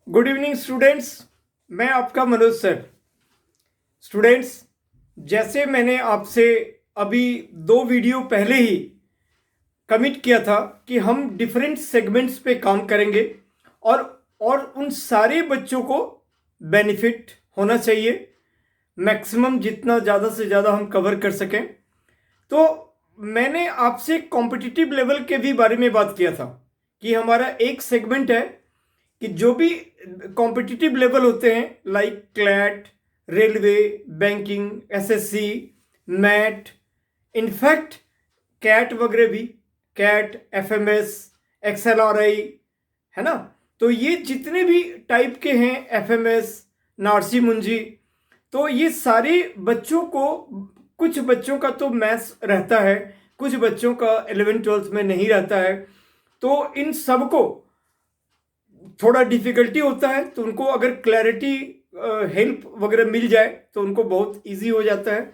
Good evening students. मैं आपका Manoj sir. Students, जैसे मैंने आपसे अभी 2 वीडियो पहले ही कमिट किया था कि हम डिफरेंट सेगमेंट्स पे काम करेंगे और उन सारे बच्चों को बेनिफिट होना चाहिए, मैक्सिमम जितना ज़्यादा से ज़्यादा हम कवर कर सकें। तो मैंने आपसे कॉम्पिटिटिव लेवल के भी बारे में बात किया था कि हमारा एक सेगमेंट है कि जो भी कॉम्पिटिटिव लेवल होते हैं like CLAT, railway, banking, SSC, MAT, in fact CAT वगैरह भी, कैट, एफएमएस, एक्सएलआरआई, है ना। तो ये जितने भी टाइप के हैं, एफएमएस, नारसी मुंजी, तो ये सारे बच्चों को, कुछ बच्चों का तो मैथ्स रहता है, कुछ बच्चों का 11th-12th में नहीं रहता है, तो इन सबको थोड़ा डिफिकल्टी होता है। तो उनको अगर क्लैरिटी, हेल्प वगैरह मिल जाए तो उनको बहुत इजी हो जाता है।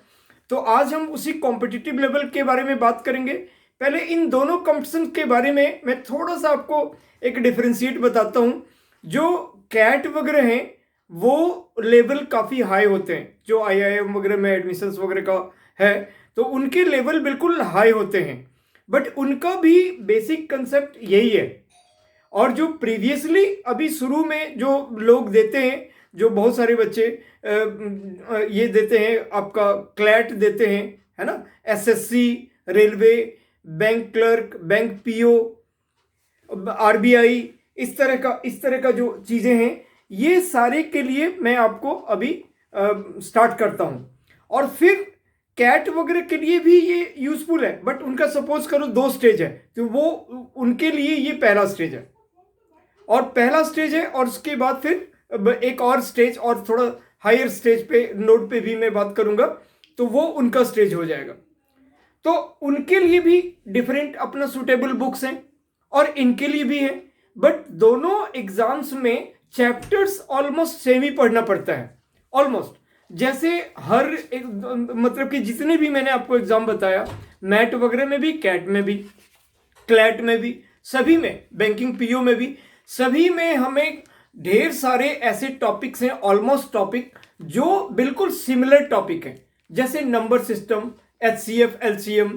तो आज हम उसी कॉम्पिटिटिव लेवल के बारे में बात करेंगे। पहले इन दोनों कंपटीशन के बारे में मैं थोड़ा सा आपको एक डिफरेंशिएट बताता हूँ। जो कैट वगैरह हैं वो लेवल काफ़ी हाई होते हैं, जो आईआईएम वगैरह में एडमिशन्स वगैरह का है तो उनके लेवल बिल्कुल हाई होते हैं, बट उनका भी बेसिक कंसेप्ट यही है। और जो प्रीवियसली अभी शुरू में जो लोग देते हैं, जो बहुत सारे बच्चे ये देते हैं, आपका क्लैट देते हैं, है ना, SSC, railway, bank clerk, bank PO, RBI, इस तरह का जो चीज़ें हैं, ये सारे के लिए मैं आपको अभी स्टार्ट करता हूँ। और फिर कैट वगैरह के लिए भी ये यूजफुल है, बट उनका सपोज करो 2 स्टेज है, तो वो उनके लिए ये पहला स्टेज है और उसके बाद फिर एक और स्टेज और थोड़ा हायर स्टेज पे नोट पे भी मैं बात करूंगा, तो वो उनका स्टेज हो जाएगा। तो उनके लिए भी डिफरेंट अपना सुटेबल बुक्स हैं और इनके लिए भी है, बट दोनों एग्जाम्स में चैप्टर्स ऑलमोस्ट सेम ही पढ़ना पड़ता है। ऑलमोस्ट जैसे हर एक, मतलब कि जितने भी मैंने आपको एग्जाम बताया, मैट वगैरह में भी, कैट में भी, क्लैट में भी, सभी में, बैंकिंग पीओ में भी, सभी में हमें ढेर सारे ऐसे टॉपिक्स हैं, ऑलमोस्ट टॉपिक जो बिल्कुल सिमिलर टॉपिक हैं, जैसे number system, HCF, LCM,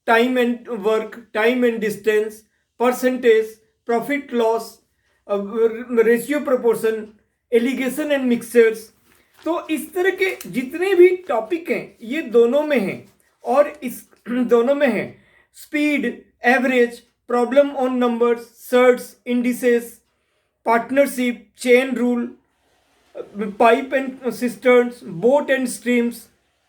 time and work, time and distance, percentage, profit loss, ratio proportion, alligation and mixtures. तो इस तरह के जितने भी टॉपिक हैं ये दोनों में हैं, और इस दोनों में है speed, average, problem on numbers, surds, indices, partnership, chain rule, pipe and cisterns, boat and streams,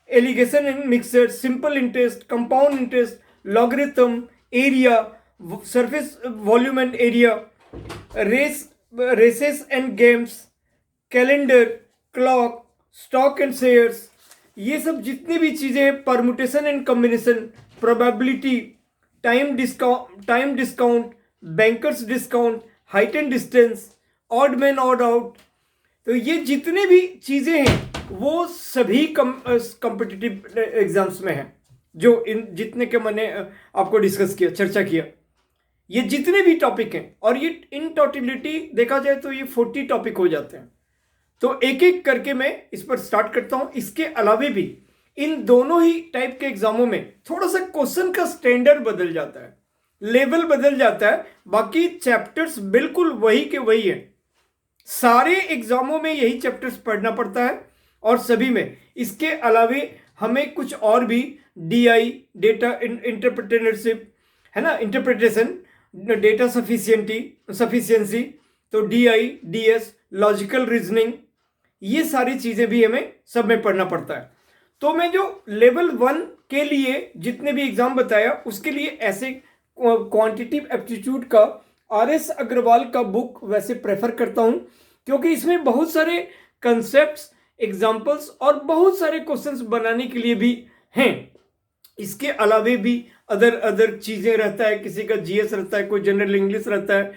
alligation and mixture, simple interest, compound interest, logarithm, area, surface volume and area, races and games, calendar, clock, stock and shares, ये सब जितनी भी चीज़ें हैं, permutation and combination, probability, time discount, banker's discount, height and distance, odd man odd out, तो ये जितने भी चीज़ें हैं वो सभी कॉम्पिटिटिव एग्जाम्स में हैं, जो इन जितने के मैंने आपको डिस्कस किया, चर्चा किया, ये जितने भी टॉपिक हैं, और ये इन टोटलिटी देखा जाए तो ये 40 टॉपिक हो जाते हैं। तो एक एक करके मैं इस पर स्टार्ट करता हूं। इसके अलावे भी इन दोनों ही टाइप के एग्जामों में थोड़ा सा क्वेश्चन का स्टैंडर्ड बदल जाता है, लेवल बदल जाता है, बाकी चैप्टर्स बिल्कुल वही के वही है। सारे एग्जामों में यही चैप्टर्स पढ़ना पड़ता है और सभी में। इसके अलावे हमें कुछ और भी, डीआई, डेटा इंटरप्रेटरशिप, है ना, इंटरप्रिटेशन, डेटा सफिशिएंसी, तो डीआई, डीएस, लॉजिकल रीजनिंग, ये सारी चीज़ें भी हमें सब में पढ़ना पड़ता है। तो मैं जो लेवल 1 के लिए जितने भी एग्जाम बताया, उसके लिए ऐसे क्वांटिटिव एप्टीट्यूड का आरएस अग्रवाल का बुक वैसे प्रेफर करता हूं, क्योंकि इसमें बहुत सारे कंसेप्ट्स, एग्जाम्पल्स और बहुत सारे क्वेश्चंस बनाने के लिए भी हैं। इसके अलावे भी अदर चीज़ें रहता है, किसी का जीएस रहता है, कोई जनरल इंग्लिश रहता है।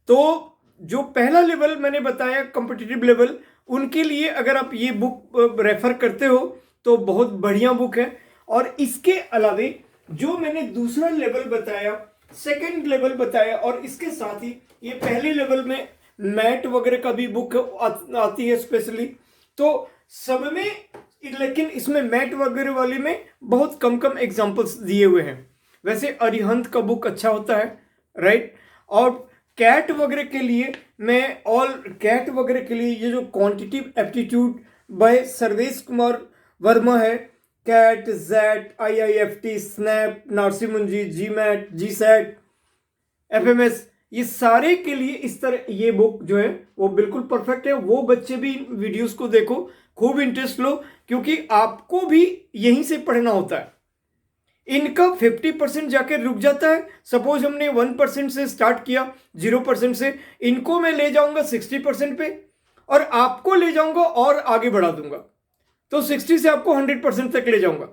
तो जो पहला लेवल मैंने बताया कॉम्पिटिटिव लेवल, उनके लिए अगर आप ये बुक रेफर करते हो तो बहुत बढ़िया बुक है। और इसके अलावे जो मैंने दूसरा लेवल बताया, सेकंड लेवल बताया, और इसके साथ ही ये पहले लेवल में मैट वगैरह का भी बुक आती है स्पेशली, तो सब में, लेकिन इसमें मैट वगैरह वाली में बहुत कम कम एग्जांपल्स दिए हुए हैं। वैसे अरिहंत का बुक अच्छा होता है, राइट। और कैट वगैरह के लिए मैं कैट वगैरह के लिए ये जो quantitative aptitude by Sarvesh Kumar Verma है, CAT, XAT, IIFT, SNAP, Narsee Monjee, GMAT, GSAT, FMS, ये सारे के लिए इस तरह ये बुक जो है वो बिल्कुल परफेक्ट है। वो बच्चे भी वीडियोस को देखो, खूब इंटरेस्ट लो, क्योंकि आपको भी यहीं से पढ़ना होता है। इनका 50% जाके रुक जाता है। सपोज हमने 1% से स्टार्ट किया, 0% से, इनको मैं ले जाऊंगा 60% पे और आपको ले जाऊंगा और आगे बढ़ा दूंगा, तो 60 से आपको 100% तक ले जाऊंगा।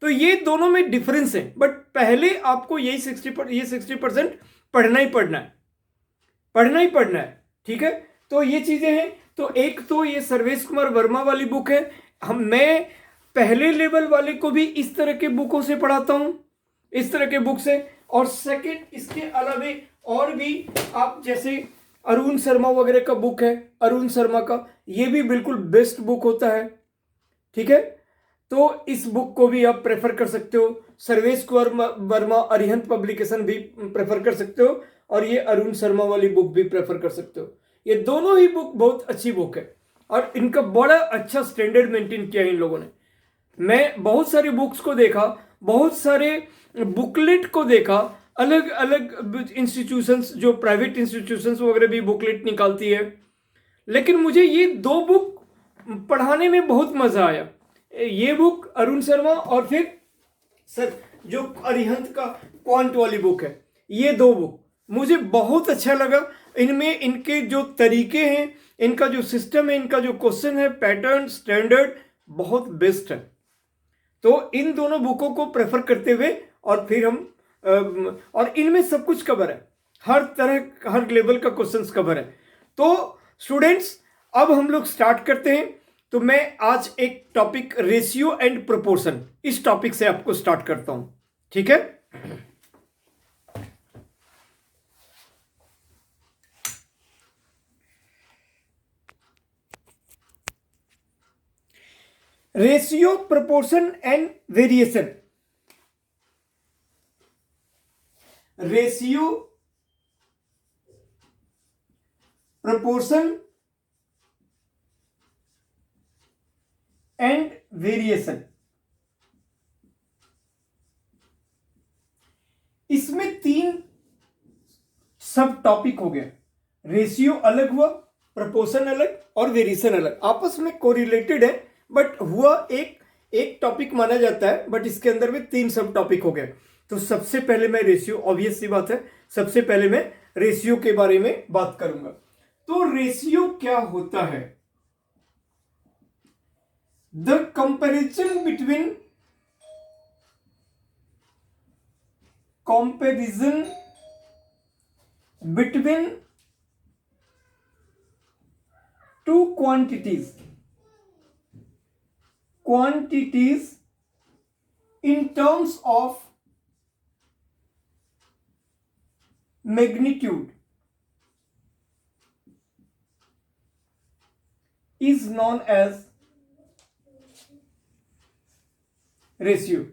तो ये दोनों में डिफरेंस है, बट पहले आपको यही 60% पढ़ना ही पढ़ना है, पढ़ना ही पढ़ना है, ठीक है। तो ये चीजें हैं। तो एक तो ये सर्वेश कुमार वर्मा वाली बुक है, मैं पहले लेवल वाले को भी इस तरह के बुकों से पढ़ाता हूं, इस तरह के बुक से। और सेकंड, इसके अलावा और भी आप जैसे अरुण शर्मा वगैरह का बुक है, अरुण शर्मा का, ये भी बिल्कुल बेस्ट बुक होता है, ठीक है। तो इस बुक को भी आप प्रेफर कर सकते हो। सर्वेश कुमार वर्मा अरिहंत पब्लिकेशन भी प्रेफर कर सकते हो, और ये अरुण शर्मा वाली बुक भी प्रेफर कर सकते हो। ये दोनों ही बुक बहुत अच्छी बुक है, और इनका बड़ा अच्छा स्टैंडर्ड मेंटेन किया है इन लोगों ने। मैं बहुत सारी बुक्स को देखा, बहुत सारे बुकलेट को देखा, अलग अलग इंस्टीट्यूशंस, जो प्राइवेट इंस्टीट्यूशंस वगैरह भी बुकलेट निकालती है, लेकिन मुझे ये दो बुक पढ़ाने में बहुत मजा आया। ये बुक अरुण शर्मा, और फिर सर जो अरिहंत का क्वांट वाली बुक है, ये दो बुक मुझे बहुत अच्छा लगा। इनमें इनके जो तरीके हैं, इनका जो सिस्टम है, इनका जो क्वेश्चन है, पैटर्न, स्टैंडर्ड बहुत बेस्ट है। तो इन दोनों बुकों को प्रेफर करते हुए, और फिर हम और इनमें सब कुछ कवर है, हर तरह हर लेवल का क्वेश्चंस कवर है। तो स्टूडेंट्स, अब हम लोग स्टार्ट करते हैं। तो मैं आज एक टॉपिक रेशियो एंड प्रोपोर्शन, इस टॉपिक से आपको स्टार्ट करता हूं, ठीक है। Ratio, proportion and variation. Ratio, proportion and variation, इसमें 3 सब टॉपिक हो गए। रेशियो अलग हुआ, प्रोपोर्शन अलग, और वेरिएशन अलग, आपस में कोरिलेटेड है, बट हुआ एक टॉपिक माना जाता है, बट इसके अंदर में 3 सब टॉपिक हो गए। तो सबसे पहले मैं रेशियो, ऑब्वियस सी बात है, सबसे पहले मैं रेशियो के बारे में बात करूंगा। तो रेशियो क्या होता है? The comparison between two quantities in terms of magnitude is known as ratio.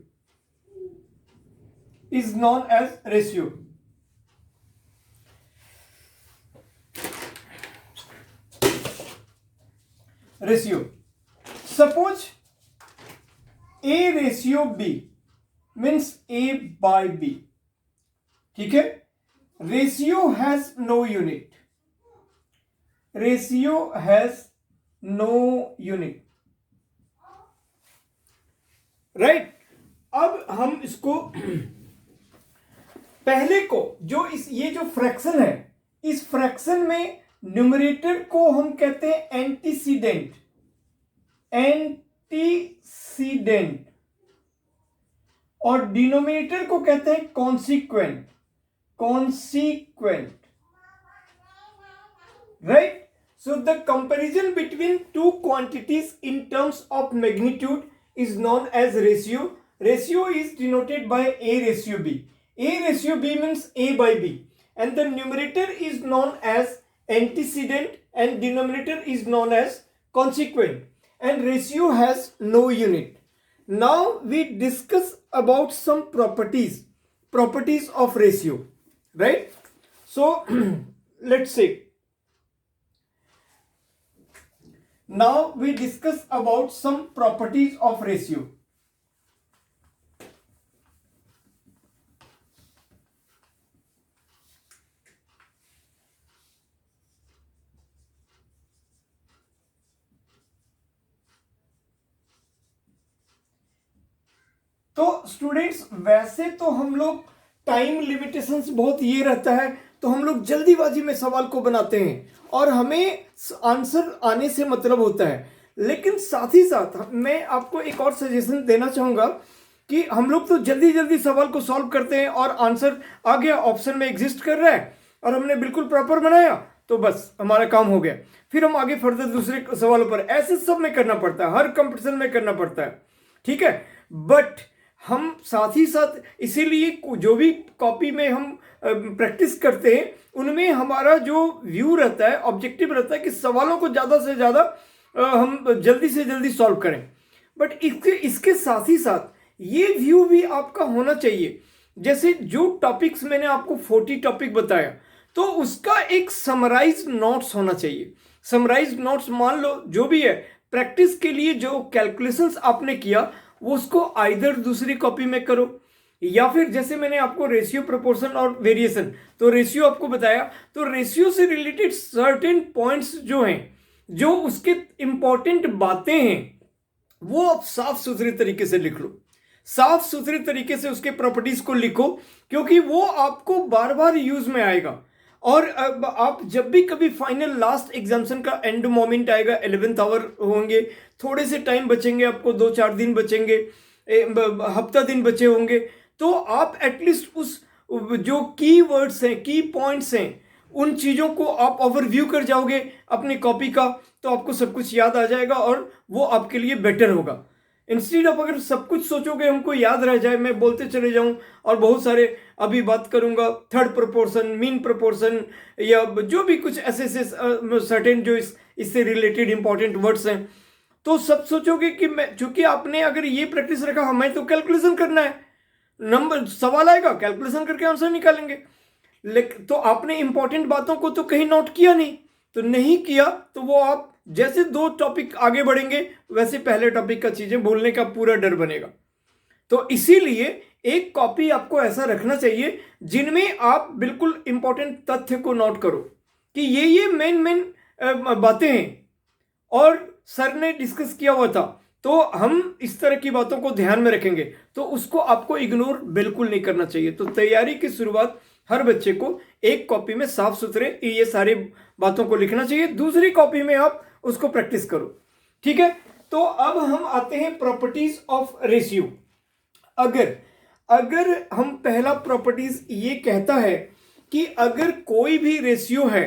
Suppose A ratio B means A by B, ठीक है। Ratio has no unit, right. अब हम इसको पहले को जो ये जो फ्रैक्शन है, इस फ्रैक्शन में न्यूमरेटर को हम कहते हैं एंटीसीडेंट, और डिनोमिनेटर को कहते हैं consequent, right? So the comparison between two quantities in terms of magnitude is known as ratio. Ratio is denoted by A ratio B. A ratio B means A by B, and the numerator is known as antecedent, and denominator is known as consequent, and ratio has no unit. Now we discuss about some properties of ratio, right? So let's say now we discuss about some properties of ratio. तो students, वैसे तो हम लोग time limitations बहुत ये रहता है, तो हम लोग जल्दीबाजी में सवाल को बनाते हैं और हमें आंसर आने से मतलब होता है। लेकिन साथ ही साथ मैं आपको एक और सजेशन देना चाहूँगा कि हम लोग तो जल्दी जल्दी सवाल को सॉल्व करते हैं और आंसर आ गया, ऑप्शन में एग्जिस्ट कर रहा है और हमने बिल्कुल प्रॉपर बनाया तो बस हमारा काम हो गया। फिर हम आगे फर्दर दूसरे सवालों पर, ऐसे सब में करना पड़ता है, हर कंपटीशन में करना पड़ता है, ठीक है। बट हम साथ ही साथ इसीलिए जो भी कॉपी में हम प्रैक्टिस करते हैं उनमें हमारा जो व्यू रहता है, ऑब्जेक्टिव रहता है कि सवालों को ज़्यादा से ज़्यादा हम जल्दी से जल्दी सॉल्व करें। बट इसके साथ ही साथ ये व्यू भी आपका होना चाहिए। जैसे जो टॉपिक्स मैंने आपको 40 टॉपिक बताया, तो उसका एक समराइज नोट्स होना चाहिए। समराइज नोट्स मान लो जो भी है, प्रैक्टिस के लिए जो कैलकुलेशंस आपने किया वो उसको आइदर दूसरी कॉपी में करो, या फिर जैसे मैंने आपको रेशियो, प्रोपोर्शन और वेरिएशन, तो रेशियो आपको बताया, तो रेशियो से रिलेटेड सर्टेन पॉइंट्स जो हैं, जो उसके इंपॉर्टेंट बातें हैं, वो आप साफ सुथरे तरीके से लिख लो, साफ सुथरे तरीके से उसके प्रॉपर्टीज को लिखो, क्योंकि वो आपको बार बार यूज में आएगा। और अब आप जब भी कभी फाइनल लास्ट एग्जामिनेशन का एंड मोमेंट आएगा, 11th आवर होंगे, थोड़े से टाइम बचेंगे आपको, 2-4 दिन बचेंगे, हफ्ता दिन बचे होंगे, तो आप एटलीस्ट उस जो की वर्ड्स हैं, की पॉइंट्स हैं, उन चीज़ों को आप ओवरव्यू कर जाओगे अपनी कॉपी का, तो आपको सब कुछ याद आ जाएगा और वो आपके लिए बेटर होगा। इंस्टीड ऑफ अगर सब कुछ सोचोगे हमको याद रह जाए, मैं बोलते चले जाऊं और बहुत सारे अभी बात करूंगा थर्ड प्रोपोर्शन, मीन प्रोपोर्शन, या जो भी कुछ ऐसे सर्टेन जो इससे रिलेटेड इंपॉर्टेंट वर्ड्स हैं, तो सब सोचोगे कि मैं, चूंकि आपने अगर ये प्रैक्टिस रखा हमें तो कैलकुलेशन करना है, नंबर सवाल आएगा कैलकुलेशन करके आंसर निकालेंगे, लेकिन तो आपने इंपॉर्टेंट बातों को तो कहीं नोट किया नहीं, तो नहीं किया तो वो आप जैसे 2 टॉपिक आगे बढ़ेंगे वैसे पहले टॉपिक का चीजें भूलने का पूरा डर बनेगा। तो इसीलिए एक कॉपी आपको ऐसा रखना चाहिए जिनमें आप बिल्कुल इंपॉर्टेंट तथ्य को नोट करो कि ये मेन बातें हैं और सर ने डिस्कस किया हुआ था, तो हम इस तरह की बातों को ध्यान में रखेंगे, तो उसको आपको इग्नोर बिल्कुल नहीं करना चाहिए। तो तैयारी की शुरुआत हर बच्चे को एक कॉपी में साफ सुथरे ये सारी बातों को लिखना चाहिए, दूसरी कॉपी में आप उसको प्रैक्टिस करो, ठीक है। तो अब हम आते हैं प्रॉपर्टीज ऑफ रेशियो। अगर हम पहला प्रॉपर्टीज ये कहता है कि अगर कोई भी रेशियो है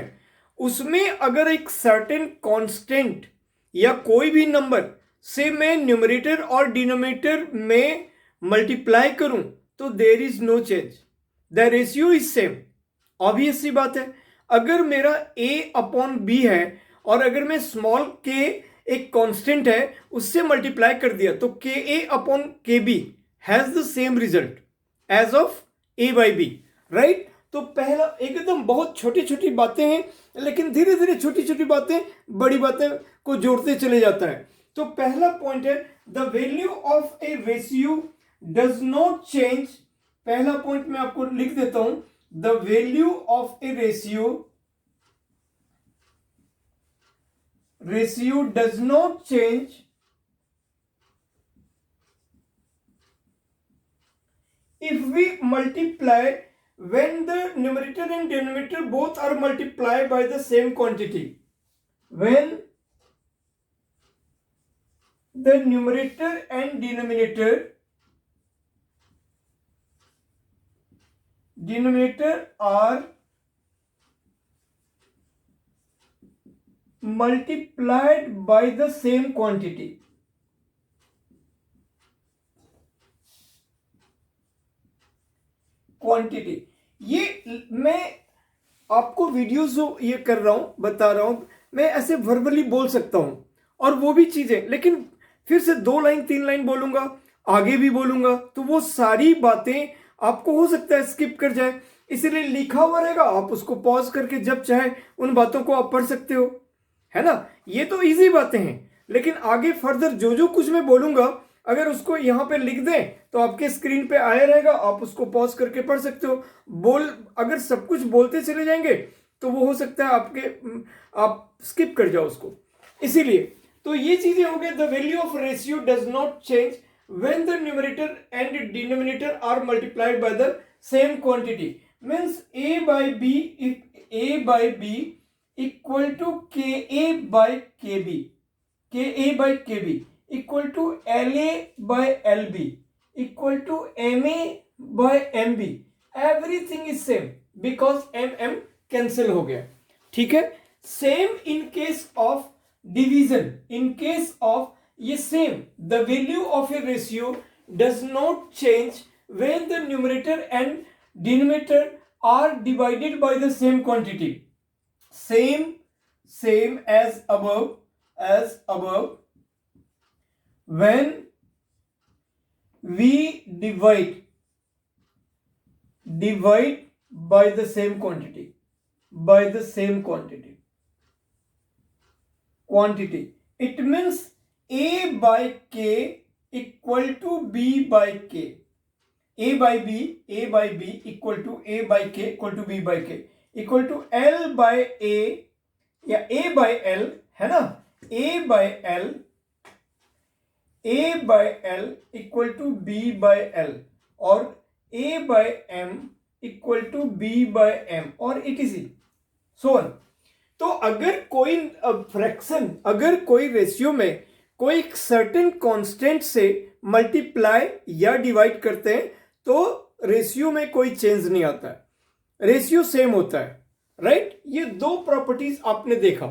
उसमें अगर एक सर्टेन कांस्टेंट या कोई भी नंबर से मैं न्यूमरेटर और डिनोमिनेटर में मल्टीप्लाई करूं तो there is no change, the ratio is same. Obvious सी बात है, अगर मेरा a अपॉन b है और अगर मैं स्मॉल k एक कांस्टेंट है उससे मल्टीप्लाई कर दिया तो k a upon k b has the same result as of a by b, right. तो पहला एकदम बहुत छोटी छोटी बातें हैं, लेकिन धीरे धीरे छोटी छोटी बातें बड़ी बातें को जोड़ते चले जाता है। तो पहला पॉइंट है the value of a ratio does not change. पहला पॉइंट मैं आपको लिख देता हूं, the value of a ratio does not change if we multiply when the numerator and denominator both are multiplied by the same quantity. When the numerator and denominator are multiplied by the same quantity. Quantity, ये मैं आपको videos जो ये कर रहा हूँ बता रहा हूँ, मैं ऐसे वर्बली बोल सकता हूँ और वो भी चीजें, लेकिन फिर से 2 लाइन 3 लाइन बोलूंगा, आगे भी बोलूंगा, तो वो सारी बातें आपको हो सकता है स्किप कर जाए। इसीलिए लिखा हुआ रहेगा, आप उसको पॉज करके जब चाहे उन बातों को आप पढ़ सकते हो, है ना। ये तो इजी बातें हैं, लेकिन आगे फर्दर जो जो कुछ मैं बोलूंगा अगर उसको यहाँ पे लिख दें तो आपके स्क्रीन पे आया रहेगा, आप उसको पॉज करके पढ़ सकते हो। अगर सब कुछ बोलते चले जाएंगे तो वो हो सकता है आप स्किप कर जाओ उसको। इसीलिए तो ये चीजें हो गई। The value of ratio does not change when the numerator and denominator are multiplied by the same quantity. Means a by b equal to ka by kb, ka by kb equal to la by lb equal to ma by mb, everything is same because mm cancel हो गया। ठीक है, same in case of division, in case of ये same, the value of a ratio does not change when the numerator and denominator are divided by the same quantity. Same as above when we divide by the same quantity, it means a by k equal to b by k, a by b equal to a by k equal to b by k equal to l by a या a by l, है ना, a by l equal to b by l और a by m equal to b by m और etc. so on। तो अगर कोई fraction, अगर कोई रेशियो में कोई सर्टेन कांस्टेंट से मल्टीप्लाई या डिवाइड करते हैं तो रेशियो में कोई चेंज नहीं आता है, रेशियो सेम होता है, राइट। ये दो प्रॉपर्टीज आपने देखा।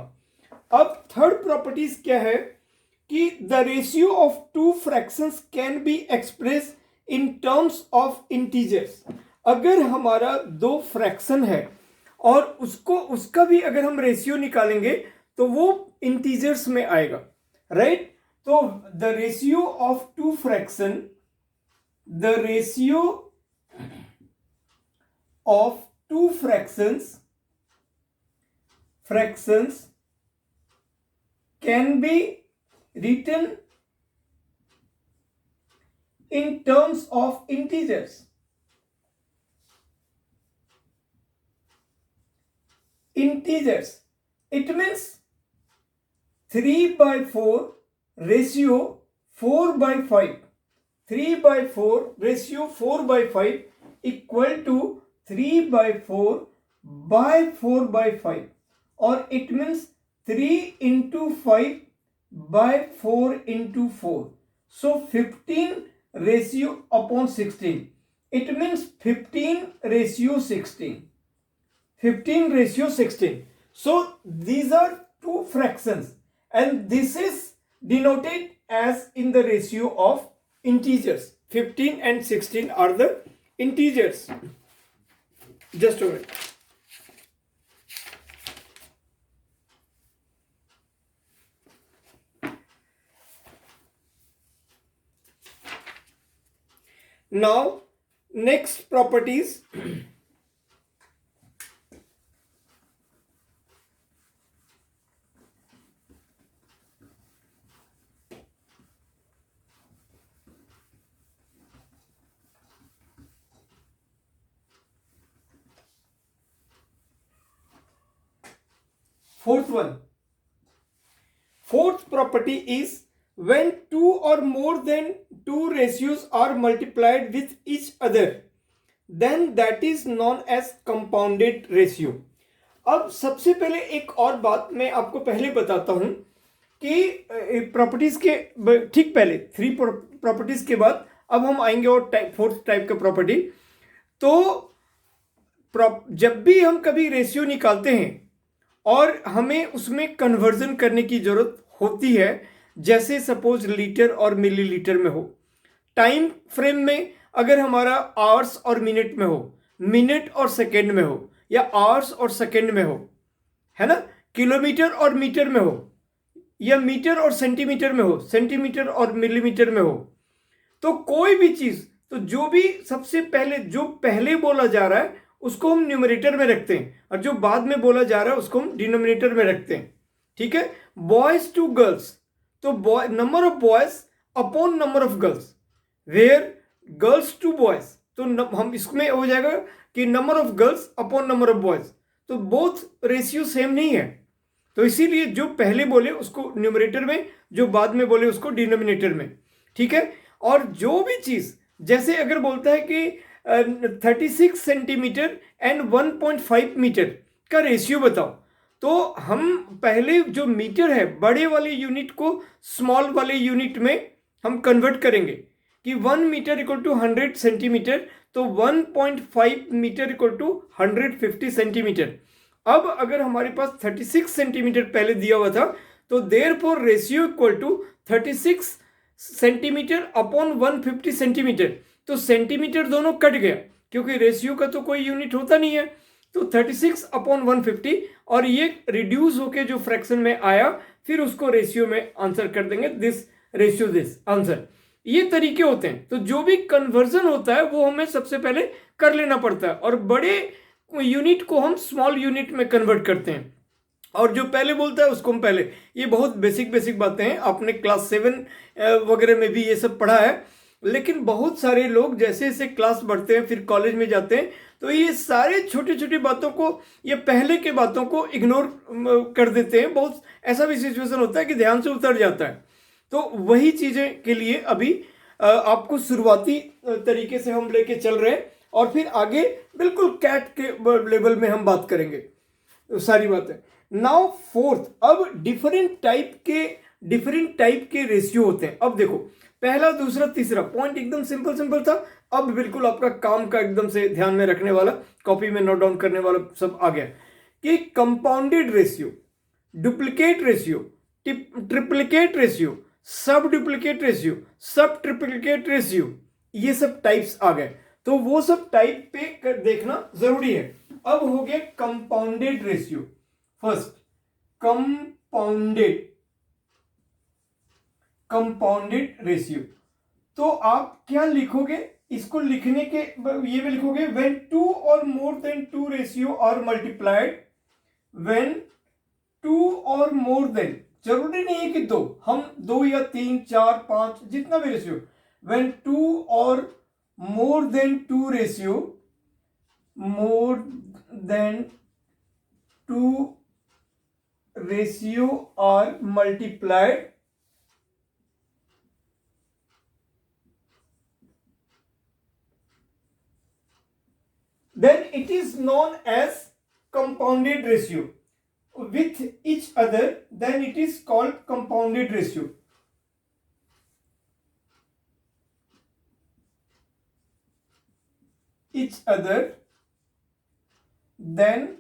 अब थर्ड प्रॉपर्टीज क्या है कि the ratio of two fractions can be express in terms of integers. अगर हमारा दो फ्रैक्शन है और उसका भी अगर हम रेशियो निकालेंगे तो वो इंटीजर्स में आएगा, राइट। तो the ratio of two fraction, the ratio of two fractions can be written in terms of integers. It means 3 by 4 ratio 4 by 5, 3 by 4 ratio 4 by 5 equal to 3 by 4 by 4 by 5, or it means 3 into 5 by 4 into 4, so 15 ratio upon 16. It means 15 ratio 16. 15 ratio 16. So these are two fractions and this is denoted as in the ratio of integers. 15 and 16 are the integers. Just a minute. Now next properties. Fourth property is when two or more than two ratios are multiplied with each other, then that is known as compounded ratio. अब सबसे पहले एक और बात मैं आपको पहले बताता हूं कि प्रॉपर्टीज के ठीक पहले 3 प्रॉपर्टीज के बाद अब हम आएंगे और फोर्थ टाइप का प्रॉपर्टी। तो जब भी हम कभी रेशियो निकालते हैं और हमें उसमें कन्वर्जन करने की जरूरत होती है, जैसे सपोज लीटर और मिलीलीटर में हो, टाइम फ्रेम में अगर हमारा आवर्स और मिनट में हो, मिनट और सेकेंड में हो, या आवर्स और सेकंड में हो, है ना, किलोमीटर और मीटर में हो, या मीटर और सेंटीमीटर में हो, सेंटीमीटर और मिलीमीटर में हो, तो कोई भी चीज, तो जो भी सबसे पहले जो पहले बोला जा रहा है उसको हम न्यूमरेटर में रखते हैं, और जो बाद में बोला जा रहा है उसको हम डिनोमिनेटर में रखते हैं। ठीक है, बॉयज टू गर्ल्स, तो boy number of boys upon number of girls, where girls to boys, तो हम इसमें हो जाएगा कि number of girls upon number of boys, तो बोथ रेशियो सेम नहीं है, तो इसीलिए जो पहले बोले उसको न्यूमरेटर में, जो बाद में बोले उसको डिनोमिनेटर में। ठीक है, और जो भी चीज, जैसे अगर बोलता है कि 36 सेंटीमीटर एंड 1.5 मीटर का रेशियो बताओ, तो हम पहले जो मीटर है बड़े वाले यूनिट को स्मॉल वाले यूनिट में हम कन्वर्ट करेंगे कि 1 मीटर इक्वल टू 100 सेंटीमीटर, तो 1.5 मीटर इक्वल टू 150 सेंटीमीटर। अब अगर हमारे पास 36 सेंटीमीटर पहले दिया हुआ था, तो therefore ratio equal to 36 centimetre upon 150 centimetre, तो सेंटीमीटर दोनों कट गया क्योंकि रेशियो का तो कोई यूनिट होता नहीं है, तो 36 अपॉन 150, और ये रिड्यूस होके जो फ्रैक्शन में आया फिर उसको रेशियो में आंसर कर देंगे, दिस रेशियो दिस आंसर। ये तरीके होते हैं, तो जो भी कन्वर्जन होता है वो हमें सबसे पहले कर लेना पड़ता है, और बड़े यूनिट को हम स्मॉल यूनिट में कन्वर्ट करते हैं, और जो पहले बोलता है उसको हम पहले, ये बहुत बेसिक बेसिक बातें हैं, आपने क्लास 7 वगैरह में भी ये सब पढ़ा है, लेकिन बहुत सारे लोग जैसे जैसे क्लास बढ़ते हैं फिर कॉलेज में जाते हैं, तो ये सारे छोटी छोटी बातों को, ये पहले के बातों को इग्नोर कर देते हैं, बहुत ऐसा भी सिचुएशन होता है कि ध्यान से उतर जाता है। तो वही चीजें के लिए अभी आपको शुरुआती तरीके से हम लेके चल रहे हैं, और फिर आगे बिल्कुल कैट के लेवल में हम बात करेंगे सारी बातें। नाउ फोर्थ, अब डिफरेंट टाइप के रेशियो होते हैं। अब देखो, पहला दूसरा तीसरा पॉइंट एकदम सिंपल सिंपल था, अब बिल्कुल आपका काम का एकदम से ध्यान में रखने वाला, कॉपी में नोट डाउन करने वाला सब आ गया कि compounded ratio, duplicate ratio, triplicate ratio, सब डुप्लीकेट रेशियो, सब ट्रिप्लीकेट रेशियो, ये सब टाइप्स आ गए, तो वो सब टाइप पे देखना जरूरी है। अब हो गया compounded ratio. First compounded ratio, तो आप क्या लिखोगे, इसको लिखने के ये भी लिखोगे व्हेन 2 और more than 2 ratio are multiplied, when 2 और मोर देन, जरूरी नहीं है कि 2, हम 2 या 3 4 5 जितना भी रेशियो, व्हेन 2 और more than 2 ratio, more than 2 ratio are multiplied, then it is known as compounded ratio with each other, then it is called compounded ratio. Each other, then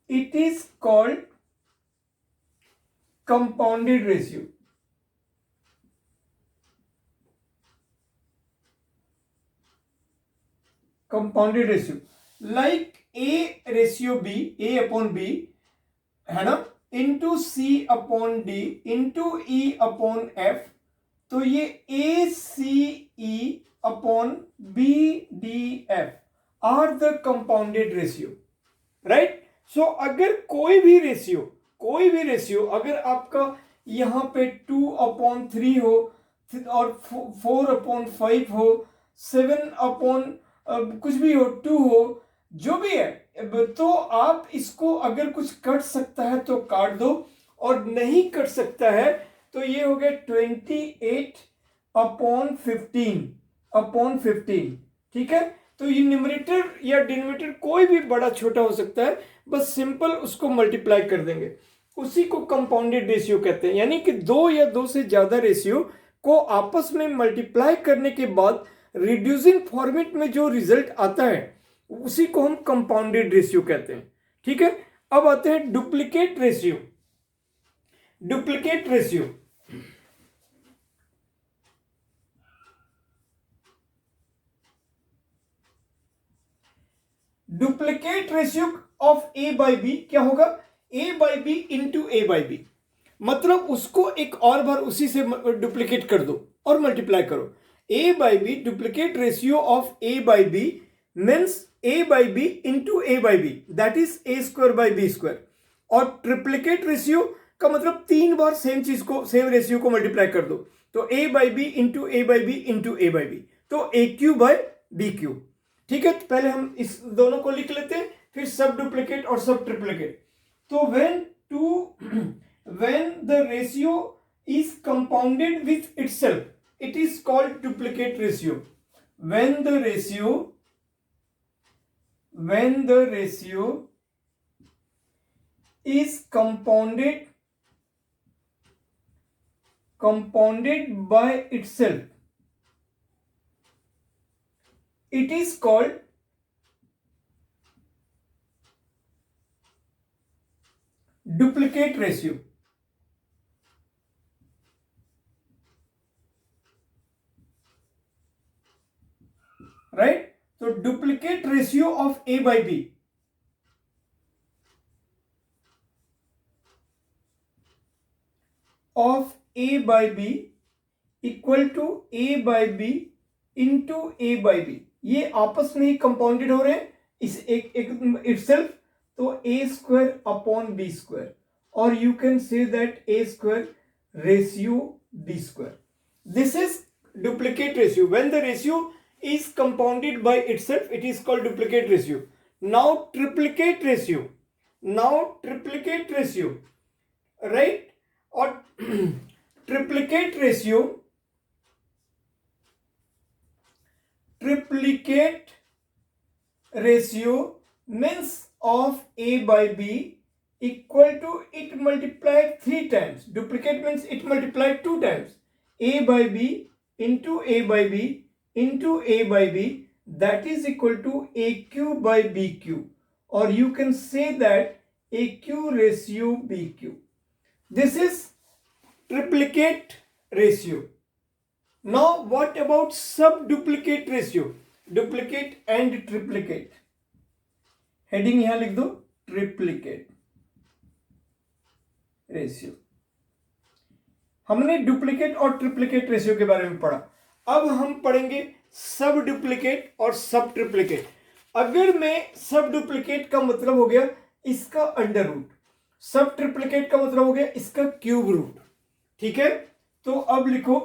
it is called compounded ratio. Compounded ratio, like A ratio B, A upon B, है ना, into C upon D into E upon F, तो ये A C E upon B D F are the compounded ratio, right. So अगर कोई भी ratio अगर आपका यहां पे 2/3 हो, और 4/5 हो, 7 कुछ भी हो, 2 हो, जो भी है, तो आप इसको अगर कुछ कट सकता है तो काट दो, और नहीं कट सकता है तो ये हो गया 28/15। ठीक है, तो ये न्यूमरेटर या डिनोमिनेटर कोई भी बड़ा छोटा हो सकता है, बस सिंपल उसको मल्टीप्लाई कर देंगे, उसी को कंपाउंडेड रेशियो कहते हैं। यानी कि 2 या 2 से ज्यादा रेशियो को आपस में मल्टीप्लाई करने के बाद रिड्यूसिंग फॉर्मेट में जो रिजल्ट आता है उसी को हम कंपाउंडेड रेशियो कहते हैं। ठीक है, अब आते हैं duplicate ratio. Duplicate ratio of A by B क्या होगा, A by B into A by B, मतलब उसको एक और बार उसी से डुप्लीकेट कर दो और मल्टीप्लाई करो। A by B duplicate ratio of A by B means A by B into A by B, that is A square by B square. और ट्रिप्लीकेट रेशियो का मतलब 3 बार सेम चीज को, सेम रेशियो को मल्टीप्लाई कर दो, तो A by B into A by B into A by B, तो A cube by B cube. ठीक है, तो पहले हम इस दोनों को लिख लेते हैं, फिर सब डुप्लीकेट और सब ट्रिप्लीकेट। तो when the ratio is compounded with itself, it is called duplicate ratio. when the ratio is compounded by itself, it is called duplicate ratio. Right? So duplicate ratio of a by b equal to a by b into a by b, ये आपस में ही compounded हो रहे हैं इस एक itself, तो a square upon b square, और you can say that a square ratio b square. This is duplicate ratio. When the ratio is compounded by itself, it is called duplicate ratio. Now triplicate ratio, right? or triplicate ratio means of a by b equal to it multiplied 3 times. Duplicate means it multiplied 2 times, a by b into a by b into a by b, that is equal to aq by bq, or you can say that aq ratio bq. This is triplicate ratio. Now what about subduplicate ratio? Duplicate and triplicate, heading यहां लिख दो, triplicate ratio. हमने duplicate और triplicate ratio के बारे में पढ़ा, अब हम पढ़ेंगे सब डुप्लीकेट और सब ट्रिप्लीकेट। अगर मैं सब डुप्लीकेट का मतलब हो गया इसका अंडर रूट, सब ट्रिप्लीकेट का मतलब हो गया इसका क्यूब रूट। ठीक है, तो अब लिखो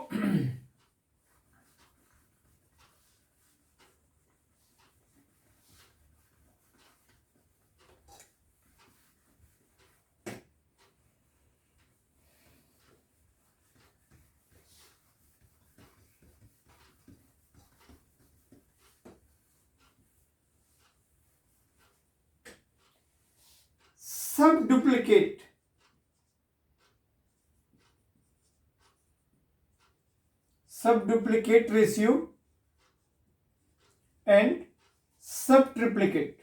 sub duplicate ratio and sub triplicate.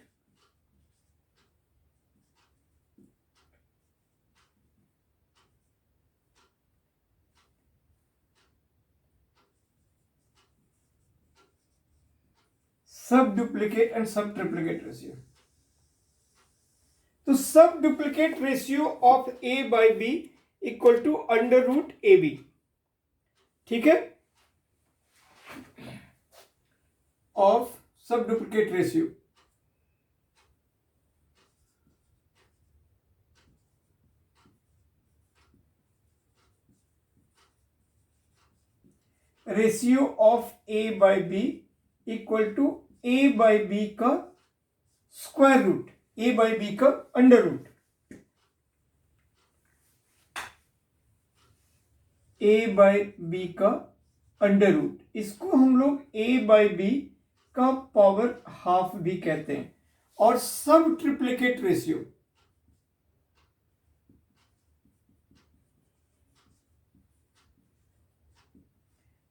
Sub duplicate and sub triplicate ratio. तो sub duplicate ratio of a by B equal to under root A B. ठीक है, of sub duplicate ratio of a by B equal to a by B का square root, a by B का under root, a by B का under root, इसको हम लोग a by B का power half भी कहते हैं। और सब triplicate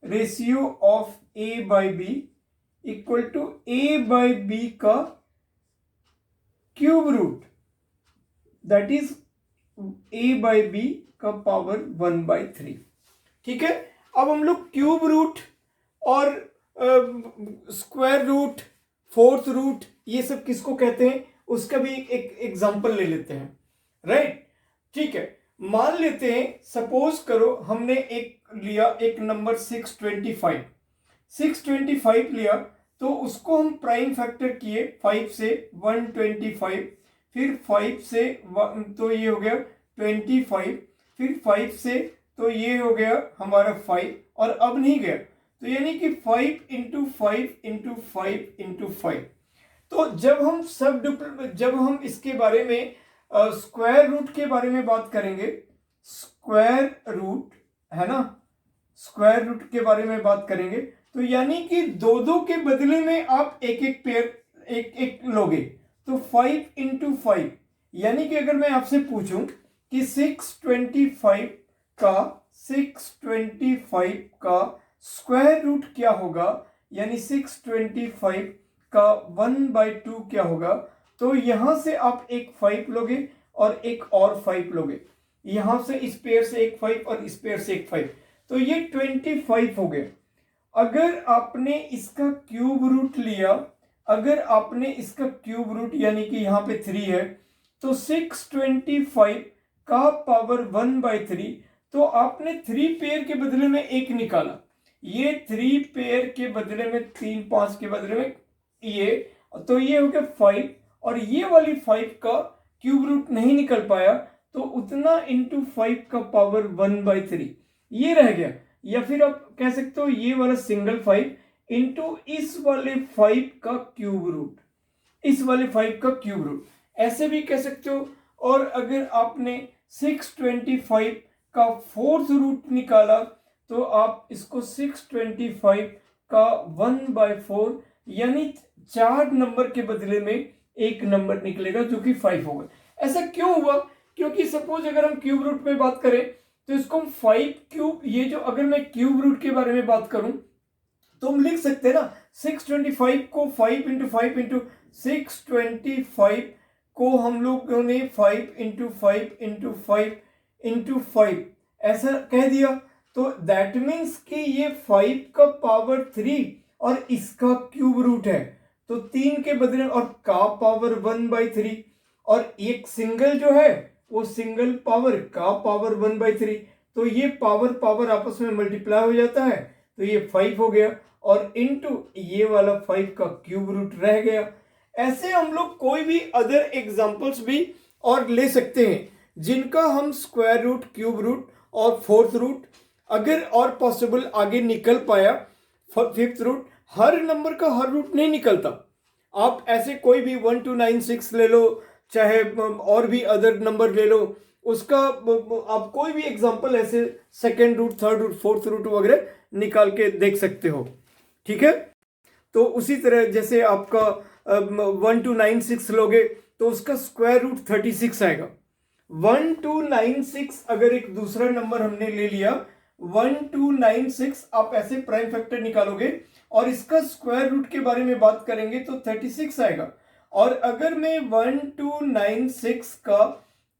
ratio of a by B equal to a by B का cube root, that is a by B का पावर 1/3। ठीक है, अब हम लोग क्यूब रूट और स्क्वायर रूट फोर्थ रूट, ये सब किसको कहते हैं, उसका भी एक एग्जांपल ले लेते हैं, राइट। ठीक है, मान लेते हैं, सपोज करो हमने एक लिया, एक नंबर 625, 625 लिया, तो उसको हम प्राइम फैक्टर किए 5 से 125, फिर 5 से तो ये हो गया 25, फिर 5 से तो ये हो गया हमारा 5, और अब नहीं गया, तो यानी कि 5 इंटू 5 इंटू 5 इंटू 5। तो जब हम इसके बारे में स्क्वायर रूट के बारे में बात करेंगे, स्क्वायर रूट है ना, स्क्वायर रूट के बारे में बात करेंगे, तो यानी कि दो दो के बदले में आप एक एक पेयर एक एक लोगे, तो 5 इंटू 5, यानी कि अगर मैं आपसे पूछूं कि 625 का स्क्वायर रूट क्या होगा, यानी 625 का 1/2 क्या होगा, तो यहां से आप एक 5 लोगे और एक और 5 लोगे, यहां से इस पेयर से एक 5 और इस पेयर से एक 5, तो ये 25 हो गया। अगर आपने इसका क्यूब रूट लिया, अगर आपने इसका क्यूब रूट यानी कि यहां पे 3 है, तो 625 का पावर 1/3, तो आपने 3 पेयर के बदले में एक निकाला, ये 3 पेयर के बदले में 3 5 के बदले में ये, तो ये हो गया 5, और ये वाली 5 का क्यूब रूट नहीं निकल पाया, तो उतना इंटू 5 का पावर 1/3 ये रह गया। या फिर आप कह सकते हो ये वाला सिंगल 5 इंटू इस वाले 5 का क्यूब रूट, इस वाले 5 का क्यूब रूट, ऐसे भी कह सकते हो। और अगर आपने 625 का फोर्थ रूट निकाला, तो आप इसको 625 का 1/4, यानी 4 नंबर के बदले में एक नंबर निकलेगा जो कि 5 होगा। ऐसा क्यों हुआ, क्योंकि सपोज अगर हम क्यूब रूट में बात करें, तो इसको हम 5 क्यूब, ये जो अगर मैं क्यूब रूट के बारे में बात करूं, तो हम लिख सकते हैं ना 625 को 5 इंटू 5 इंटू 625 को हम लोगों ने 5 इंटू 5 इंटू 5 इंटू 5 ऐसा कह दिया, तो दैट मीन्स कि ये 5 का पावर 3 और इसका क्यूब रूट है, तो 3 के बदले और का पावर 1/3, और एक सिंगल जो है वो सिंगल पावर का पावर 1/3, तो ये पावर पावर आपस में मल्टीप्लाई हो जाता है, तो ये 5 हो गया, और इनटू ये वाला 5 का क्यूब रूट रह गया। ऐसे हम लोग कोई भी अदर एग्जांपल्स भी और ले सकते हैं, जिनका हम स्क्वायर रूट, क्यूब रूट और फोर्थ रूट अगर और पॉसिबल आगे निकल पाया, फिफ्थ रूट, हर नंबर का हर रूट नहीं निकलता। आप ऐसे कोई भी 1 to 9 6 ले लो, चाहे और भी अदर नंबर ले लो, उसका आप कोई भी एग्जांपल ऐसे second root, third root, fourth root वगैरह निकाल के देख सकते हो, ठीक है। तो उसी तरह जैसे आपका 1 to 9 6 लोगे, तो उसका स्क्वायर रूट 36 आएगा। 1 to 9 6 अगर एक दूसरा नंबर हमने ले लिया, 1 to 9 6, आप ऐसे प्राइम फैक्टर निकालोगे और इसका स्क्वायर रूट के बारे में बात करेंगे तो 36 आएगा। और अगर मैं 1 to 9 6 का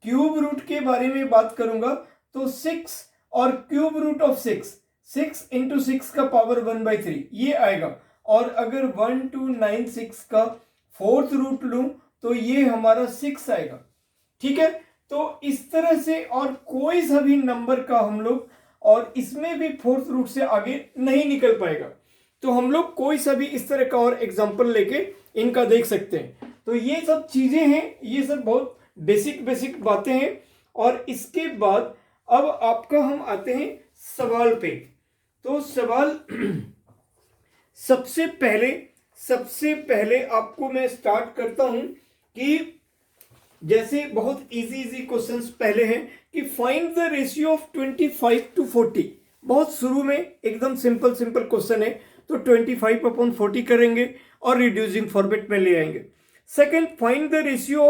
क्यूब रूट के बारे में बात करूंगा, तो 6 और क्यूब रूट ऑफ 6 इंटू 6 का पावर 1/3 ये आएगा। और अगर 1 to 9 6 का फोर्थ रूट लूं, तो ये हमारा 6 आएगा, ठीक है। तो इस तरह से और कोई सा भी नंबर का हम लोग, और इसमें भी फोर्थ रूट से आगे नहीं निकल पाएगा, तो हम लोग कोई सा भी इस तरह का और एग्जांपल लेके इनका देख सकते हैं। तो ये सब चीजें हैं, ये सब बहुत बेसिक बेसिक बातें हैं। और इसके बाद अब आपका हम आते हैं सवाल पे। तो सवाल सबसे पहले आपको मैं स्टार्ट करता हूं कि जैसे बहुत इजी क्वेश्चंस पहले हैं कि find the ratio of 25 to 40। बहुत शुरू में एकदम सिंपल क्वेश्चन है, तो 25/40 करेंगे और रिड्यूसिंग फॉर्मेट में ले आएंगे। Second, find the ratio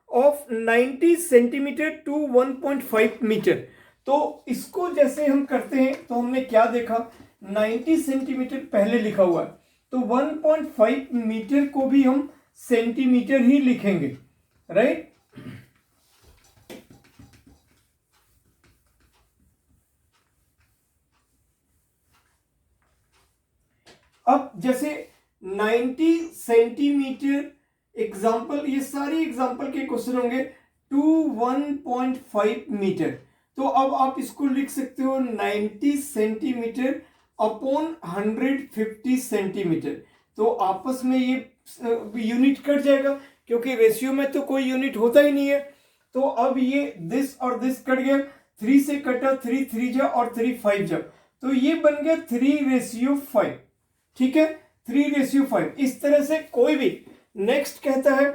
of 90 centimetre to 1.5 metre. तो इसको जैसे हम करते हैं, तो हमने क्या देखा, 90 सेंटीमीटर पहले लिखा हुआ है, तो 1.5 मीटर को भी हम सेंटीमीटर ही लिखेंगे, राइट। अब जैसे 90 सेंटीमीटर, एग्जाम्पल, ये सारे एग्जाम्पल के क्वेश्चन होंगे, टू 1.5 मीटर। तो अब आप इसको लिख सकते हो 90 सेंटीमीटर अपॉन 150 सेंटीमीटर। तो आपस में ये यूनिट कट जाएगा, क्योंकि रेशियो में तो कोई यूनिट होता ही नहीं है। तो अब ये दिस और दिस कट गया, 3 से कटा, 3 3 जा और 3 5 जा, तो ये बन गया 3:5। ठीक है, 3:5। इस तरह से कोई भी। नेक्स्ट कहता है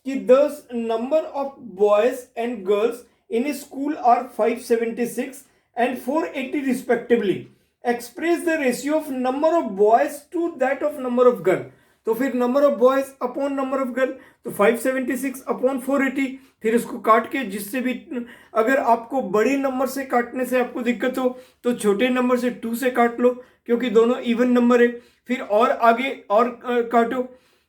कि the number of boys and girls in a school are 576 and 480 respectively, express the ratio of number of boys to that of number of girl. तो फिर number of boys upon number of girl, तो 576 upon 480, फिर इसको काट के, जिससे भी, अगर आपको बड़े नंबर से काटने से आपको दिक्कत हो तो छोटे नंबर से 2 से काट लो, क्योंकि दोनों इवन नंबर है। फिर और आगे और काटो,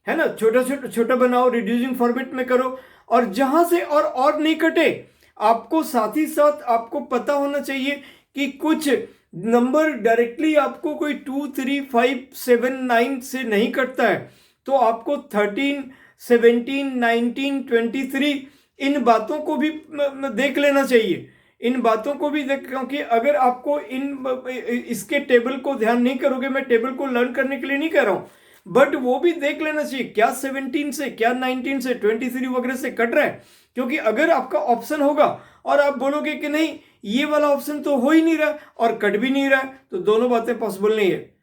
है ना, छोटा छोटा बनाओ, रिड्यूसिंग फॉर्मेट में करो। और जहां से और नहीं कटे, आपको साथ ही साथ आपको पता होना चाहिए कि कुछ नंबर डायरेक्टली आपको कोई 2 3 5 7 9 से नहीं कटता है, तो आपको 13 17 19 23 इन बातों को भी देख लेना चाहिए। इन बातों को भी देख, क्योंकि अगर आपको इसके टेबल को ध्यान नहीं करोगे, मैं टेबल को लर्न करने के लिए नहीं कह रहा हूं, बट वो भी देख लेना चाहिए, क्या 17 से, क्या 19 से, 23 वगैरह से कट रहा है। क्योंकि अगर आपका ऑप्शन होगा और आप बोलोगे कि नहीं ये वाला ऑप्शन तो हो ही नहीं रहा और कट भी नहीं रहा, तो दोनों बातें पॉसिबल नहीं है।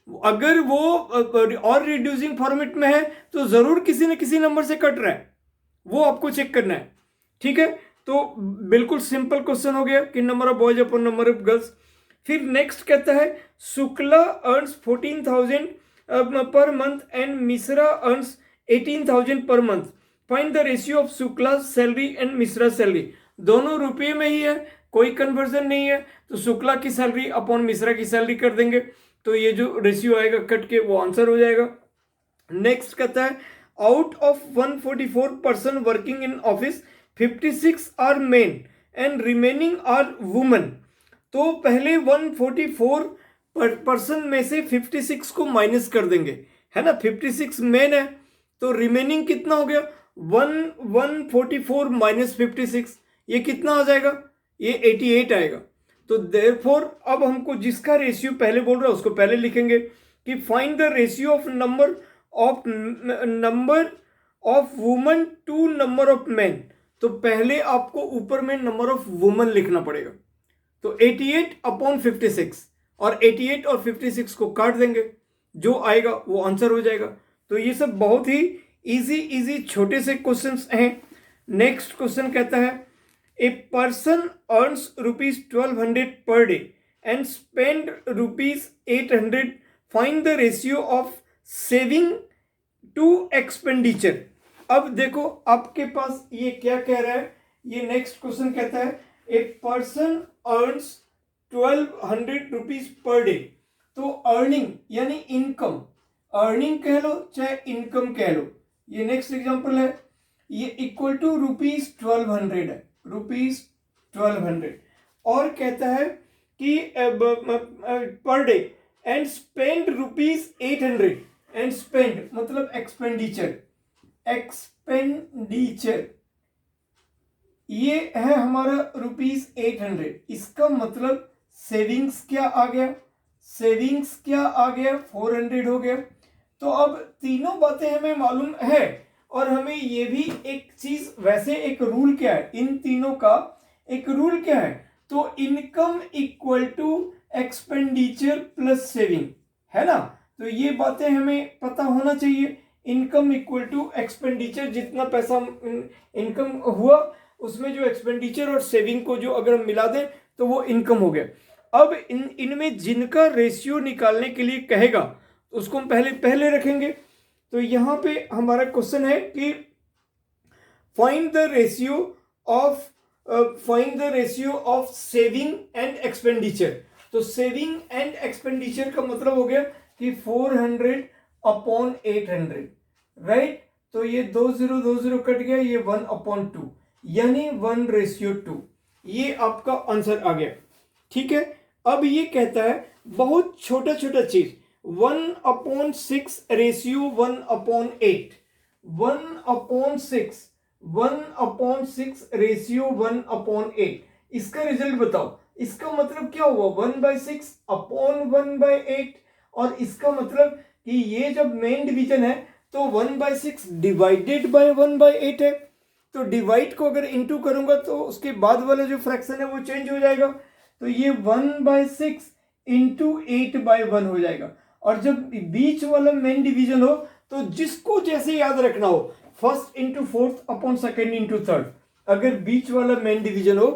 अगर वो और रिड्यूसिंग फॉर्मेट में है तो जरूर किसी न किसी नंबर से कट रहा है, वो आपको चेक करना है। ठीक है, तो बिल्कुल सिंपल क्वेश्चन हो गया कि number of boys upon number of girls. फिर नेक्स्ट कहता है Shukla earns 14,000 per month and Mishra earns 18,000 per month, find the ratio of Shukla salary and Mishra salary. दोनों रुपये में ही है, कोई कन्वर्जन नहीं है, तो शुक्ला की सैलरी अपॉन मिश्रा की सैलरी कर देंगे, तो ये जो रेशियो आएगा कट के वो आंसर हो जाएगा। नेक्स्ट कहता है out of 144 person working in office 56 are men and remaining are women. तो पहले 144 पर्सन में से 56 को माइनस कर देंगे, है ना, 56 मेन है, तो रिमेनिंग कितना हो गया, 144 माइनस 56, ये कितना आ जाएगा, ये 88 आएगा। तो देयरफॉर अब हमको जिसका रेशियो पहले बोल रहा है उसको पहले लिखेंगे कि find the ratio of number of women to number of man. तो पहले आपको ऊपर में नंबर ऑफ वुमेन लिखना पड़ेगा, तो 88 अपॉन 56, और 88 और 56 को काट देंगे, जो आएगा वो आंसर हो जाएगा। तो ये सब बहुत ही इजी छोटे से क्वेश्चंस हैं। नेक्स्ट क्वेश्चन कहता है a person earns ₹1200 per day and spend ₹800, find the ratio of saving to expenditure. अब देखो आपके पास ये क्या कह रहा है, ये नेक्स्ट क्वेश्चन कहता है a person earns ₹1200 per day. तो अर्निंग यानी इनकम, अर्निंग कह लो चाहे इनकम कह लो, ये नेक्स्ट एग्जांपल है, ये इक्वल टू ₹1200 है, ₹1200। और कहता है कि पर day and spend ₹800, and spend मतलब एक्सपेंडिचर, ये है हमारा ₹800। इसका मतलब सेविंग्स क्या आ गया, सेविंग्स क्या आ गया, 400 हो गया। तो अब तीनों बातें हमें मालूम है, और हमें ये भी एक चीज, वैसे एक रूल क्या है, इन तीनों का एक रूल क्या है, तो income equal to expenditure plus saving, है ना। तो ये बातें हमें पता होना चाहिए, इनकम इक्वल टू एक्सपेंडिचर, जितना पैसा इनकम हुआ उसमें जो एक्सपेंडिचर और सेविंग को जो अगर हम मिला दें तो वो इनकम हो गया। अब इनमें जिनका रेशियो निकालने के लिए कहेगा उसको हम पहले रखेंगे। तो यहां पे हमारा क्वेश्चन है कि find the ratio of saving and expenditure. तो सेविंग एंड एक्सपेंडिचर का मतलब हो गया कि 400 अपॉन 800, राइट। तो ये 20 कट गया, ये 1/2, यानी 1:2। ये आपका आंसर आ गया, ठीक है। अब ये कहता है बहुत छोटा चीज, 1/6 रेशियो 1/8, 1/6, 1/6 रेशियो 1/8। इसका रिजल्ट बताओ। इसका मतलब क्या हुआ? 1/6 अपॉन 1/8। और इसका मतलब कि ये जब मेन डिवीजन है तो 1/6 डिवाइडेड बाय 1/8 है। तो डिवाइड को अगर इंटू करूंगा तो उसके बाद वाला जो फ्रैक्शन है वो चेंज हो जाएगा। तो ये 1/6 इंटू 8/1 हो जाएगा। और जब बीच वाला मेन डिवीजन हो तो जिसको जैसे याद रखना हो, first into fourth upon second into third. अगर बीच वाला मेन डिवीजन हो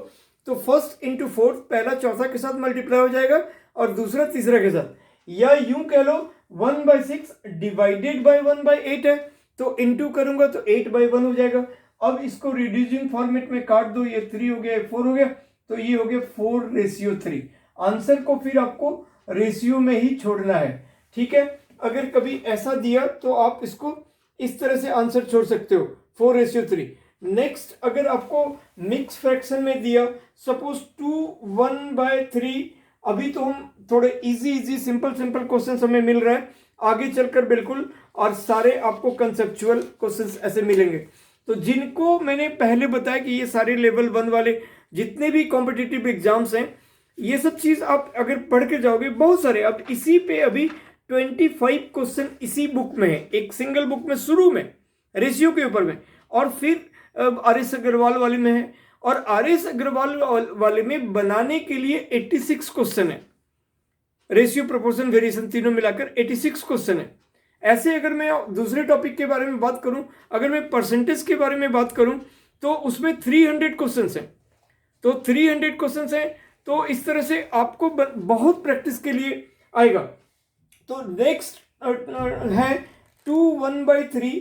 तो फर्स्ट इंटू फोर्थ पहला चौथा के साथ मल्टीप्लाई हो जाएगा और दूसरा तीसरा के साथ। या यूं कह लो 1/6 डिवाइडेड बाय 1/8 है, तो इंटू करूंगा तो 8/1 हो जाएगा। अब इसको रिड्यूसिंग फॉर्मेट में काट दो, ये 3 हो गया, 4 हो गया, तो ये हो गया 4:3। आंसर को फिर आपको रेशियो में ही छोड़ना है, ठीक है। अगर कभी ऐसा दिया तो आप इसको इस तरह से आंसर छोड़ सकते हो, 4:3। नेक्स्ट, अगर आपको मिक्स फ्रैक्शन में दिया, सपोज 2/1/3। अभी तो हम थोड़े इजी सिंपल क्वेश्चंस हमें मिल रहा है, आगे चलकर बिल्कुल और सारे आपको कंसेप्चुअल क्वेश्चंस ऐसे मिलेंगे। तो जिनको मैंने पहले बताया कि ये सारे लेवल 1 वाले जितने भी कॉम्पिटिटिव एग्जाम्स हैं, ये सब चीज आप अगर पढ़ के जाओगे, बहुत सारे। अब इसी पे अभी 25 क्वेश्चन इसी बुक में है, एक सिंगल बुक में, शुरू में रेशियो के ऊपर में, और फिर आर.एस. अग्रवाल वाले में है। और आर.एस. अग्रवाल वाले में बनाने के लिए 86 क्वेश्चन है, रेशियो, प्रोपोर्शन, वेरिएशन तीनों मिलाकर 86 क्वेश्चन है। ऐसे अगर मैं दूसरे टॉपिक के बारे में बात करूं, अगर मैं परसेंटेज के बारे में बात करूं, तो उसमें 300 क्वेश्चन हैं। तो 300 क्वेश्चन हैं, तो इस तरह से आपको बहुत प्रैक्टिस के लिए आएगा। तो नेक्स्ट है 2/1/3,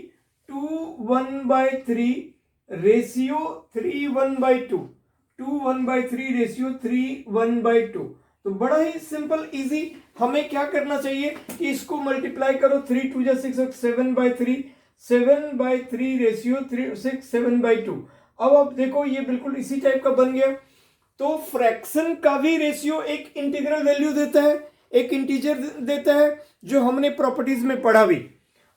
2/1/3 रेशियो 3/1/2, 2/1/3 रेशियो 3/1/2। तो बड़ा ही सिंपल इजी। हमें क्या करना चाहिए कि इसको मल्टीप्लाई करो, 3 2 6, 7/3, 7/3 रेशियो 6 7/2। अब आप देखो ये बिल्कुल इसी टाइप का बन गया। तो फ्रैक्शन का भी रेशियो एक इंटीग्रल वैल्यू देता है, एक इंटीजर देता है, जो हमने प्रॉपर्टीज में पढ़ा भी।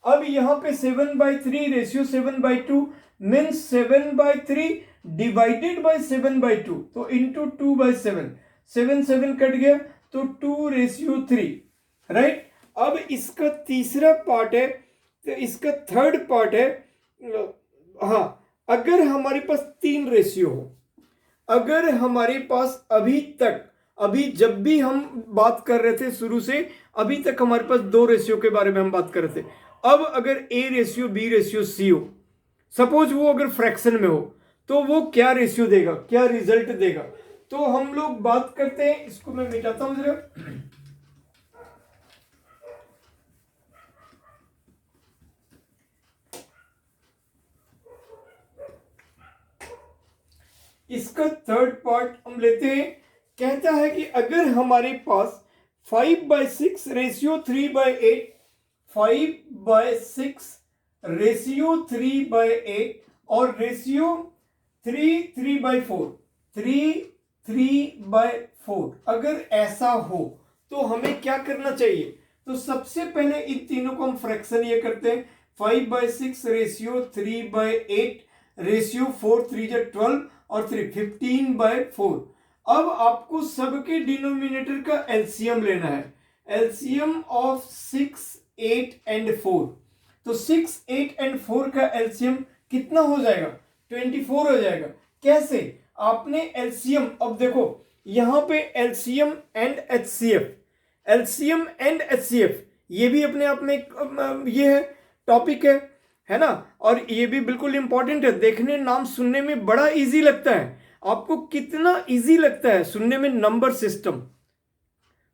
अब यहां पे 7/3 रेशियो 7/2 मीन्स 7/3 डिवाइडेड बाय 7/2, तो इंटू 2/7, 7 कट गया तो 2:3, राइट। अब इसका तीसरा पार्ट है, तो इसका थर्ड पार्ट है, हाँ, अगर हमारे पास 3 रेशियो हो, अगर हमारे पास अभी जब भी हम बात कर रहे थे शुरू से अभी तक हमारे पास 2 रेशियो के बारे में हम बात कर रहे थे। अब अगर A ratio B ratio C हो, सपोज वो अगर फ्रैक्शन में हो, तो वो क्या रेशियो देगा, क्या रिजल्ट देगा। तो हम लोग बात करते हैं, इसको मैं मिटाता हूं जरा। इसका थर्ड पार्ट हम लेते हैं। कहता है कि अगर हमारे पास 5/6 रेशियो 3/8, 5/6 रेशियो 3/8 और रेशियो 3/4, 3/4 अगर ऐसा हो तो हमें क्या करना चाहिए। तो सबसे पहले इन तीनों को हम फ्रैक्शन ये करते हैं, 5/6 रेशियो 3/8 रेशियो 4 3 12 और 3 15/4। अब आपको सबके डिनोमिनेटर का एलसीएम लेना है, एलसीएम ऑफ 6 8 एंड 4। तो 6 8 एंड 4 का एलसीएम कितना हो जाएगा, 24 हो जाएगा। कैसे, आपने एलसीएम, अब देखो यहां पे LCM and HCF, LCM and HCF ये भी अपने आप में ये है, टॉपिक है ना। और ये भी बिल्कुल इंपॉर्टेंट है, देखने नाम सुनने में बड़ा इजी लगता है। आपको कितना इजी लगता है सुनने में नंबर सिस्टम।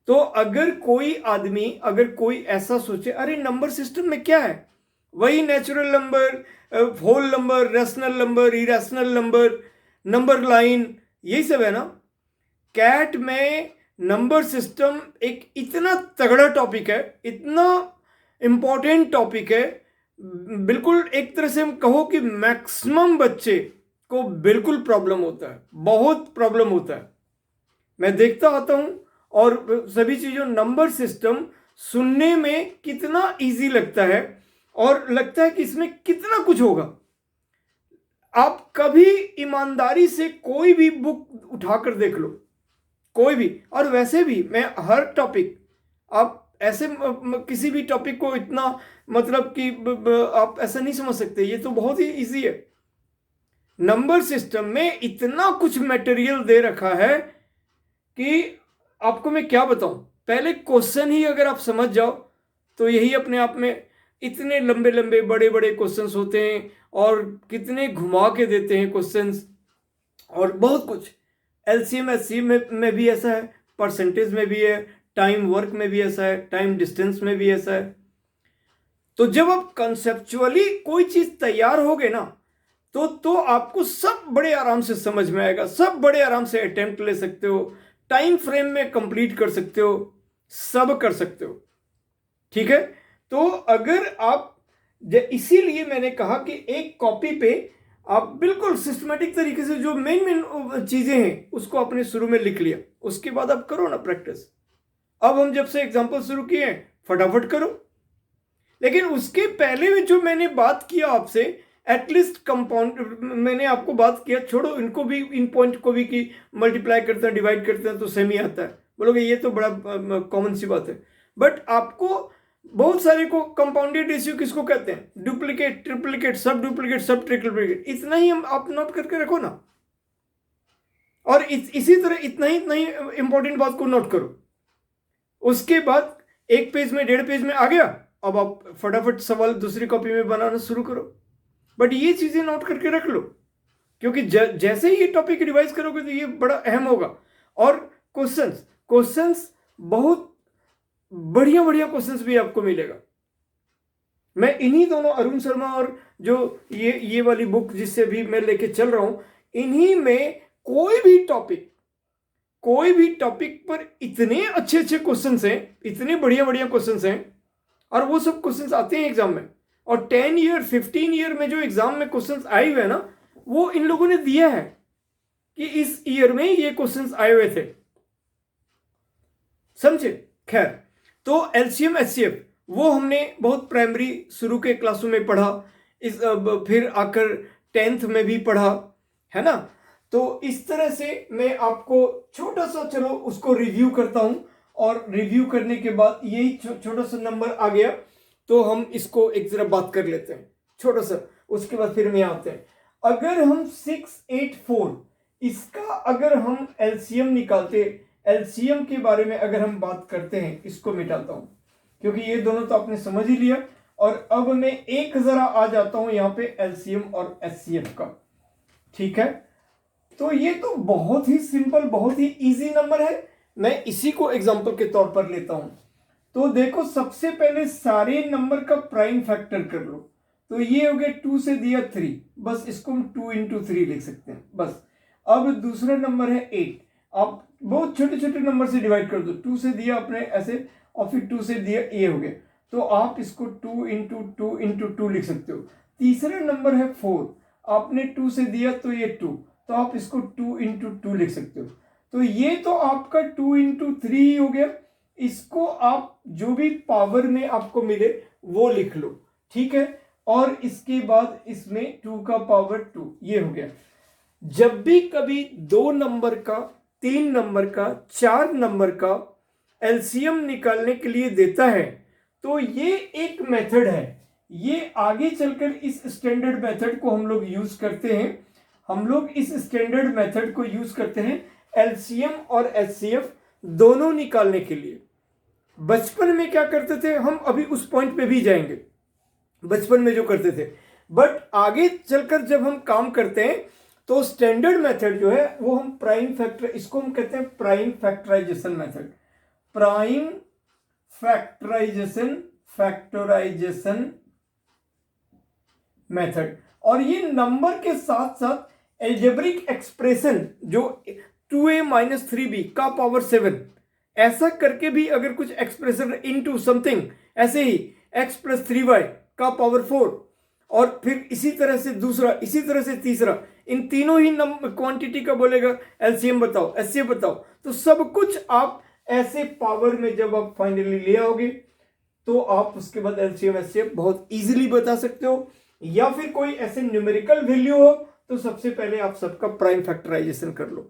तो अगर कोई आदमी, अगर कोई ऐसा सोचे अरे नंबर सिस्टम में क्या है, वही natural number, whole number, rational number, irrational number, number line, यही सब है ना। कैट में नंबर सिस्टम एक इतना तगड़ा टॉपिक है, इतना इंपॉर्टेंट टॉपिक है, बिल्कुल एक तरह से हम कहो कि मैक्सिमम बच्चे को बिल्कुल प्रॉब्लम होता है, बहुत प्रॉब्लम होता है। मैं देखता आता हूं और सभी चीजों, नंबर सिस्टम सुनने में कितना इजी लगता है और लगता है कि इसमें कितना कुछ होगा। आप कभी ईमानदारी से कोई भी बुक उठाकर देख लो, कोई भी। और वैसे भी मैं हर टॉपिक, आप ऐसे किसी भी टॉपिक को इतना मतलब कि आप ऐसा नहीं समझ सकते, ये तो बहुत ही इजी है। नंबर सिस्टम में इतना कुछ मटेरियल दे रखा है कि आपको मैं क्या बताऊं। पहले क्वेश्चन ही अगर आप समझ जाओ तो यही अपने आप में इतने लंबे लंबे बड़े बड़े क्वेश्चंस होते हैं और कितने घुमा के देते हैं क्वेश्चंस, और बहुत कुछ। एलसीएम एचसीएम में भी ऐसा है, परसेंटेज में भी है, टाइम वर्क में भी ऐसा है, टाइम डिस्टेंस में भी ऐसा है। तो जब आप कंसेप्चुअली कोई चीज तैयार होगे ना तो आपको सब बड़े आराम से समझ में आएगा, सब बड़े आराम से अटेम्प्ट ले सकते हो, टाइम फ्रेम में कंप्लीट कर सकते हो, सब कर सकते हो। ठीक है, तो अगर आप, इसीलिए मैंने कहा कि एक कॉपी पे आप बिल्कुल सिस्टमेटिक तरीके से जो मेन मेन चीजें हैं उसको आपने शुरू में लिख लिया, उसके बाद आप करो ना प्रैक्टिस। अब हम जब से एग्जांपल शुरू किए हैं फटाफट करो। लेकिन उसके पहले भी जो मैंने बात किया आपसे, एटलीस्ट कंपाउंड मैंने आपको बात किया, छोड़ो इनको भी, इन पॉइंट को भी, कि मल्टीप्लाई करते हैं डिवाइड करते हैं तो सेमी आता है, बोलोगे ये तो बड़ा कॉमन सी बात है। बट आपको बहुत सारे को कंपाउंडेड रेशियो किसको कहते हैं, डुप्लीकेट, ट्रिप्लीकेट, सब डुप्लीकेट, सब ट्रिप्लीकेट, इतना ही हम आप नोट करके रखो ना। और इसी तरह इतना ही इंपॉर्टेंट बात को नोट करो। उसके बाद एक पेज में, 1.5 पेज में आ गया, अब आप फटाफट सवाल दूसरी कॉपी में बनाना शुरू करो। बट ये चीजें नोट करके रख लो, क्योंकि जैसे ही ये टॉपिक रिवाइज करोगे तो ये बड़ा अहम होगा। और क्वेश्चंस बहुत बढ़िया बढ़िया क्वेश्चंस भी आपको मिलेगा। मैं इन्हीं दोनों, अरुण शर्मा और जो ये वाली बुक जिससे भी मैं लेके चल रहा हूं, इन्हीं में कोई भी टॉपिक पर इतने अच्छे अच्छे क्वेश्चंस हैं, इतने बढ़िया बढ़िया क्वेश्चंस हैं, और वो सब क्वेश्चंस आते हैं एग्जाम में। और 10 ईयर 15 ईयर में जो एग्जाम में क्वेश्चंस आए हुए हैं ना, वो इन लोगों ने दिया है कि इस ईयर में ये क्वेश्चंस आए हुए थे, समझे। खैर, तो एलसीएम एचसीएफ वो हमने बहुत प्राइमरी शुरू के क्लासों में पढ़ा, फिर आकर 10th में भी पढ़ा, है ना। तो इस तरह से मैं आपको छोटा सा, चलो उसको रिव्यू करता हूं, और रिव्यू करने के बाद यही छोटा सा नंबर आ गया तो हम इसको एक जरा बात कर लेते हैं छोटा सा, उसके बाद फिर में आते हैं। अगर हम 684 इसका अगर हम एलसीएम निकालते, एलसीएम के बारे में अगर हम बात करते हैं, इसको मिटाता हूं क्योंकि ये दोनों तो आपने समझ ही लिया। और अब मैं एक जरा आ जाता हूं यहां पे एलसीएम और एचसीएफ का। ठीक है, तो ये तो बहुत ही सिंपल, बहुत ही इजी नंबर है। मैं इसी को एग्जांपल के तौर पर लेता हूं। तो देखो, सबसे पहले सारे नंबर का प्राइम फैक्टर कर लो। तो ये हो गया 2 से दिया 3, बस इसको हम 2 into 3 लिख सकते हैं बस। अब दूसरा नंबर है 8, आप बहुत छोटे छोटे नंबर से डिवाइड कर दो। 2 से दिया आपने ऐसे, और फिर 2 से दिया, ये हो गया, तो आप इसको 2 into 2 into 2 लिख सकते हो। तीसरा नंबर है 4, आपने 2 से दिया तो ये 2, तो आप इसको 2 into 2 लिख सकते हो। तो ये तो आपका 2 into 3 हो गया। इसको आप जो भी पावर में आपको मिले वो लिख लो, ठीक है। और इसके बाद इसमें 2 का पावर 2, ये हो गया। जब भी कभी 2 नंबर का, 3 नंबर का, 4 नंबर का एलसीएम निकालने के लिए देता है, तो ये एक मेथड है। ये आगे चलकर इस स्टैंडर्ड मेथड को हम लोग यूज करते हैं। हम लोग इस स्टैंडर्ड मेथड को यूज करते हैं एलसीएम और एचसीएफ दोनों निकालने के लिए। बचपन में क्या करते थे, हम अभी उस पॉइंट पे भी जाएंगे, बचपन में जो करते थे। बट आगे चलकर जब हम काम करते हैं तो स्टैंडर्ड मेथड जो है वो हम प्राइम फैक्टर, इसको हम कहते हैं prime factorisation method. Prime factorisation method. और ये नंबर के साथ साथ एल्जेब्रिक एक्सप्रेशन जो 2a - 3b का पावर 7, ऐसा करके भी अगर कुछ एक्सप्रेशन इनटू समथिंग, ऐसे ही x + 3y का पावर 4, और फिर इसी तरह से दूसरा, इसी तरह से तीसरा, इन तीनों ही क्वांटिटी का बोलेगा एलसीएम बताओ, एचसीएफ बताओ। तो सब कुछ आप ऐसे पावर में जब आप फाइनली ले आओगे तो आप उसके बाद एलसीएम एचसीएफ बहुत इजीली बता सकते हो। या फिर कोई ऐसे न्यूमेरिकल वैल्यू हो तो सबसे पहले आप सबका प्राइम फैक्टराइजेशन कर लो।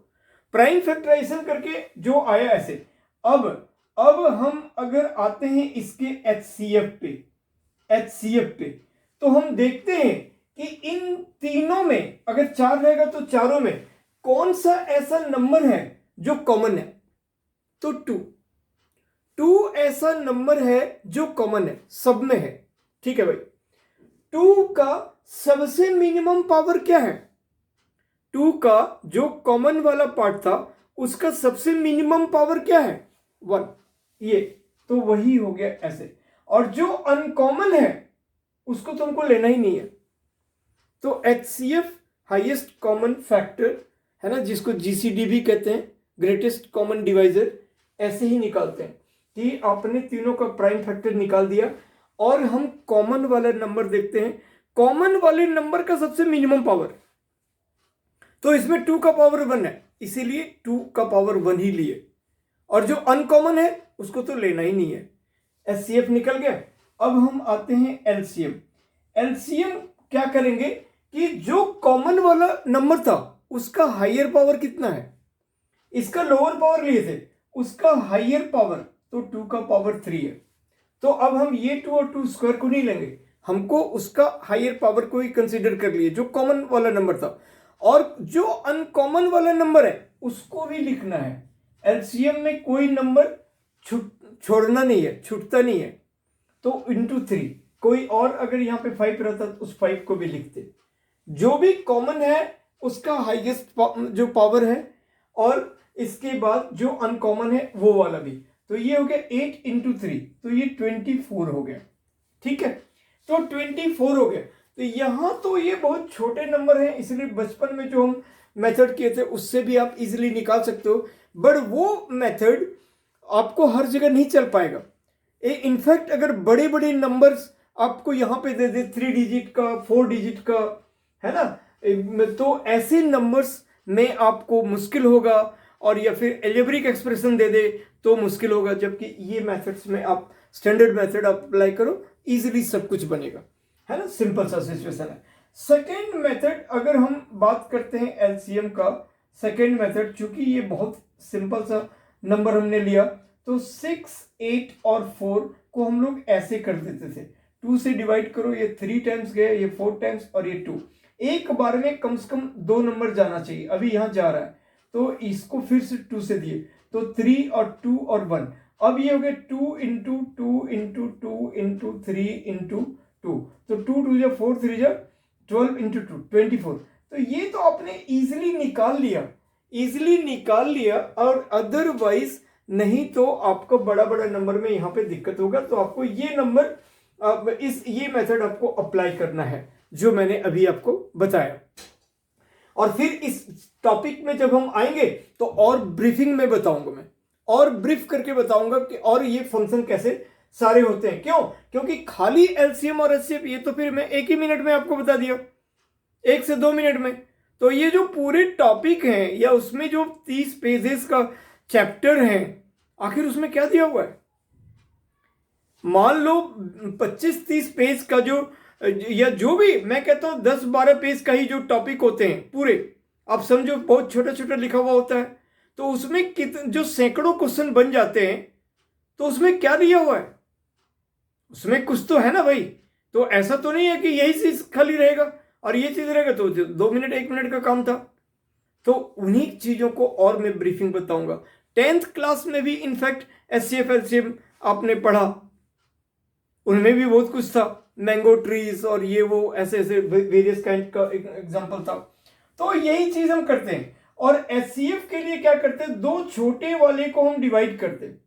प्राइम फैक्टराइजेशन करके जो आया ऐसे, अब हम अगर आते हैं इसके एचसीएफ पे तो हम देखते हैं कि इन तीनों में अगर 4 रहेगा तो चारों में कौन सा ऐसा नंबर है जो कॉमन है। तो 2 ऐसा नंबर है जो कॉमन है, सब में है। ठीक है भाई, 2 का सबसे मिनिमम पावर क्या है? 2 का जो कॉमन वाला पार्ट था उसका सबसे मिनिमम पावर क्या है? 1। ये तो वही हो गया ऐसे। और जो अनकॉमन है उसको तुमको लेना ही नहीं है। तो एचसीएफ हाईएस्ट कॉमन फैक्टर है ना, जिसको जीसीडी भी कहते हैं, ग्रेटेस्ट कॉमन डिवाइजर, ऐसे ही निकालते हैं कि आपने तीनों का प्राइम फैक्टर निकाल दिया और हम कॉमन वाला नंबर देखते हैं। कॉमन वाले नंबर का सबसे मिनिमम पावर, तो इसमें 2 का पावर 1 है, इसीलिए 2 का पावर 1 ही लिए। और जो अनकॉमन है उसको तो लेना ही नहीं है। एचसीएफ निकल गया। अब हम आते हैं एलसीएम। एलसीएम क्या करेंगे कि जो कॉमन वाला नंबर था उसका हायर पावर कितना है, इसका लोअर पावर लिए थे, उसका हायर पावर तो 2 का पावर 3 है। तो अब हम ये 2 और 2 स्क्वायर को नहीं लेंगे, हमको उसका हायर पावर को ही कंसीडर कर लिए जो कॉमन वाला नंबर था। और जो अनकॉमन वाला नंबर है उसको भी लिखना है। एलसीएम में कोई नंबर छोड़ना नहीं है, छूटता नहीं है। तो इंटू 3, कोई और अगर यहाँ पे 5 रहता तो उस 5 को भी लिखते। जो भी कॉमन है उसका हाईएस्ट जो पावर है, और इसके बाद जो अनकॉमन है वो वाला भी। तो ये हो गया 8 इंटू 3, तो ये 24 हो गया। ठीक है, तो 24 हो गया। तो यहां तो ये बहुत छोटे नंबर हैं, इसलिए बचपन में जो हम मेथड किए थे उससे भी आप इजीली निकाल सकते हो। बट वो मेथड आपको हर जगह नहीं चल पाएगा। इनफैक्ट अगर बड़े बड़े नंबर्स आपको यहां पे दे दे, 3 डिजिट का, 4 डिजिट का, है ना, तो ऐसे नंबर्स में आपको मुश्किल होगा। और या फिर एल्जेब्रिक एक्सप्रेशन दे दे तो मुश्किल होगा। जबकि ये मेथड्स में आप स्टैंडर्ड मेथड अप्लाई करो, इजीली सब कुछ बनेगा, है ना। सिंपल सा सिचुएशन है। सेकेंड मेथड अगर हम बात करते हैं एलसीएम का, सेकेंड मेथड, चूंकि ये बहुत सिंपल सा नंबर हमने लिया, तो 6, 8 और 4 को हम लोग ऐसे कर देते थे। 2 से डिवाइड करो, ये 3 टाइम्स गए, ये 4 टाइम्स और ये 2। एक बार में कम से कम 2 नंबर जाना चाहिए। अभी यहां जा रहा है तो इसको फिर से 2 से दिए, तो 3 और 2 और 1। अब ये हो गया 2 इंटू 2 इंटू 2 इंटू 3 इंटू 2, तो 2 2 जा 4 3 जा 12 इंटू 2 24। तो ये तो आपने इजीली निकाल लिया। और अदरवाइज नहीं तो आपको बड़ा बड़ा नंबर में यहाँ पे दिक्कत होगा। तो आपको ये नंबर ये मेथड आपको अप्लाई करना है जो मैंने अभी आपको बताया। और फिर इस टॉपिक में जब हम आएंगे तो और ब्रीफिंग में बताऊंगा, मैं और ब्रीफ करके बताऊंगा कि और ये फंक्शन कैसे सारे होते हैं। क्यों? क्योंकि खाली एलसीएम और एचसीएफ ये तो फिर मैं 1 ही मिनट में आपको बता दिया, 1 से 2 मिनट में। तो ये जो पूरे टॉपिक हैं या उसमें जो 30 पेजेस का चैप्टर है, आखिर उसमें क्या दिया हुआ है? मान लो 25-30 पेज का जो, या जो भी मैं कहता हूं 10-12 पेज का ही जो टॉपिक होते हैं पूरे, आप समझो बहुत छोटा छोटा लिखा हुआ होता है। तो उसमें जो सैकड़ों क्वेश्चन बन जाते हैं, तो उसमें क्या दिया हुआ है? उसमें कुछ तो है ना भाई। तो ऐसा तो नहीं है कि यही चीज खाली रहेगा और ये चीज रहेगा तो 2 मिनट 1 मिनट का काम था। तो उन्हीं चीजों को और मैं ब्रीफिंग बताऊंगा। 10th क्लास में भी इनफैक्ट एचसीएफ एलसीएम आपने पढ़ा, उनमें भी बहुत कुछ था, मैंगो ट्रीज और ये वो ऐसे ऐसे वेरियस काइंड का एग्जांपल था। तो यही चीज हम करते हैं। और एचसीएफ के लिए क्या करते हैं, 2 छोटे वाले को हम डिवाइड करते हैं,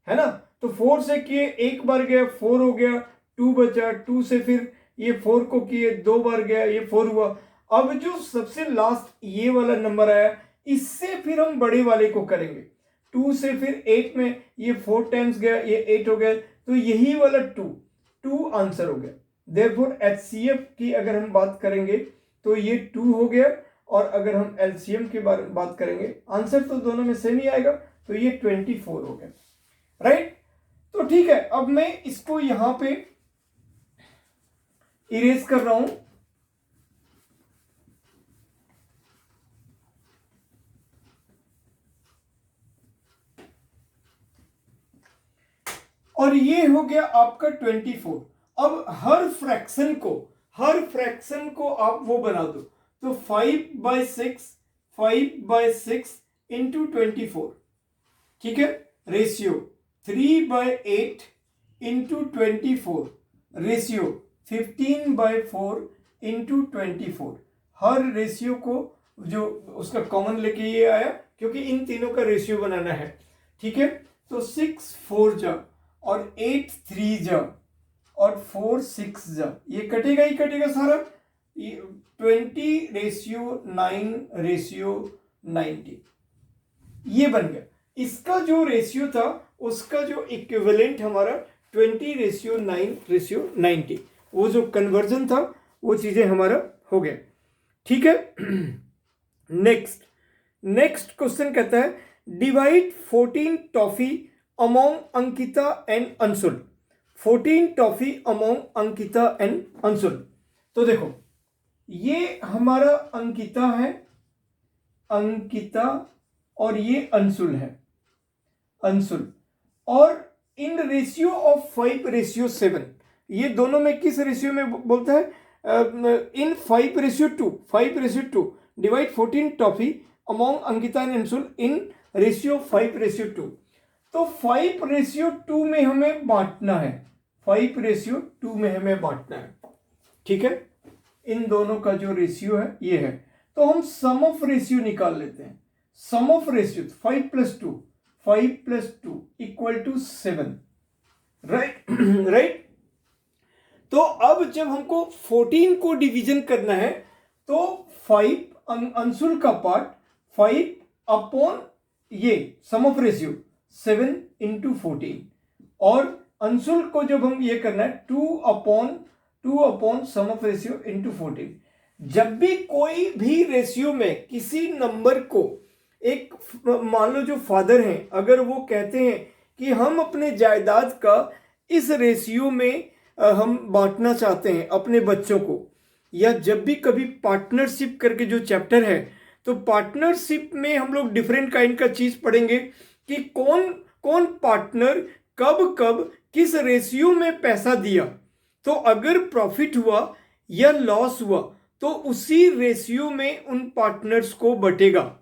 है ना। तो 4 से किए, एक बार गया 4 हो गया, 2 बचा, 2 से फिर ये 4 को किए, 2 बार गया, ये 4 हुआ। अब जो सबसे लास्ट ये वाला नंबर आया, इससे फिर हम बड़े वाले को करेंगे। 2 से फिर 8 में ये 4 टाइम्स गया, ये 8 हो गया, तो यही वाला 2 आंसर हो गया। देयरफॉर एचसीएफ की अगर हम बात करेंगे तो ये 2 हो गया, और अगर हम एलसीएम की बात करेंगे, आंसर तो दोनों में सेम ही आएगा, तो ये 24 हो गया, राइट। तो ठीक है, अब मैं इसको यहां पे इरेज कर रहा हूं। और ये हो गया आपका 24। अब हर फ्रैक्शन को आप वो बना दो, तो 5/6 इंटू 24, ठीक है। Ratio 3/8 into 24, ratio 15/4 into 24। हर रेशियो को जो उसका कॉमन लेके ये आया, क्योंकि इन तीनों का रेशियो बनाना है, ठीक है। तो 6 4 जा और 8 3 जा और 4 6 जा, ये कटेगा ही कटेगा सारा। 20/9/90 ये बन गया। इसका जो रेशियो था उसका जो इक्विवेलेंट हमारा 20/9/90, वो जो कन्वर्जन था वो चीजें हमारा हो गया, ठीक है। नेक्स्ट क्वेश्चन कहता है divide 14 toffee among Ankita and Anshul. 14 toffee among Ankita and Anshul. तो देखो, ये हमारा अंकिता है, अंकिता, और ये अंशुल है, अंशुल। और इन रेशियो ऑफ 5/7, ये दोनों में किस रेशियो में बोलता है? इन 5/2 divide 14 toffee among Ankita and Anshul in ratio 5/2। तो 5/2 में हमें बांटना है, 5/2 में हमें बांटना है, ठीक है। इन दोनों का जो रेशियो है ये है। तो हम सम ऑफ रेशियो निकाल लेते हैं। Sum of ratio 5+2 equal to 7, right right. तो अब जब हमको 14 को डिवीजन करना है, तो 5 अंशुल का पार्ट 5 अपॉन ये सम ऑफ रेशियो 7 इंटू 14, और अंशुल को जब हम ये करना है 2 upon sum of ratio into 14। जब भी कोई भी रेशियो में किसी नंबर को, एक मान लो जो फादर हैं, अगर वो कहते हैं कि हम अपने जायदाद का इस रेशियो में हम बांटना चाहते हैं अपने बच्चों को, या जब भी कभी पार्टनरशिप करके जो चैप्टर है, तो पार्टनरशिप में हम लोग डिफरेंट काइंड का चीज पढ़ेंगे कि कौन कौन पार्टनर कब कब किस रेशियो में पैसा दिया। तो अगर प्रॉफिट हुआ या लॉस हुआ तो उसी रेशियो में उन पार्टनर्स को बटेगा,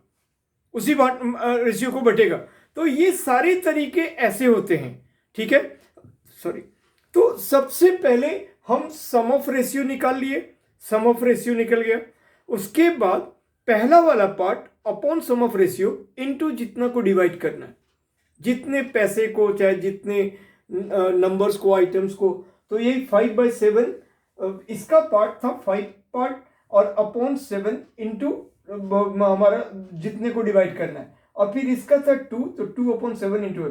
उसी रेशियो को बटेगा। तो ये सारे तरीके ऐसे होते हैं, ठीक है। सॉरी, तो सबसे पहले हम सम ऑफ रेशियो निकाल लिए, सम ऑफ रेशियो निकल गया। उसके बाद पहला वाला part upon sum of ratio into जितना को डिवाइड करना है, जितने पैसे को, चाहे जितने नंबर्स को, आइटम्स को। तो ये 5/7 इसका पार्ट था, 5 पार्ट, और अपॉन 7 इंटू हमारा जितने को डिवाइड करना है, और फिर इसका था 2, तो 2 अपॉन 7 इंटू।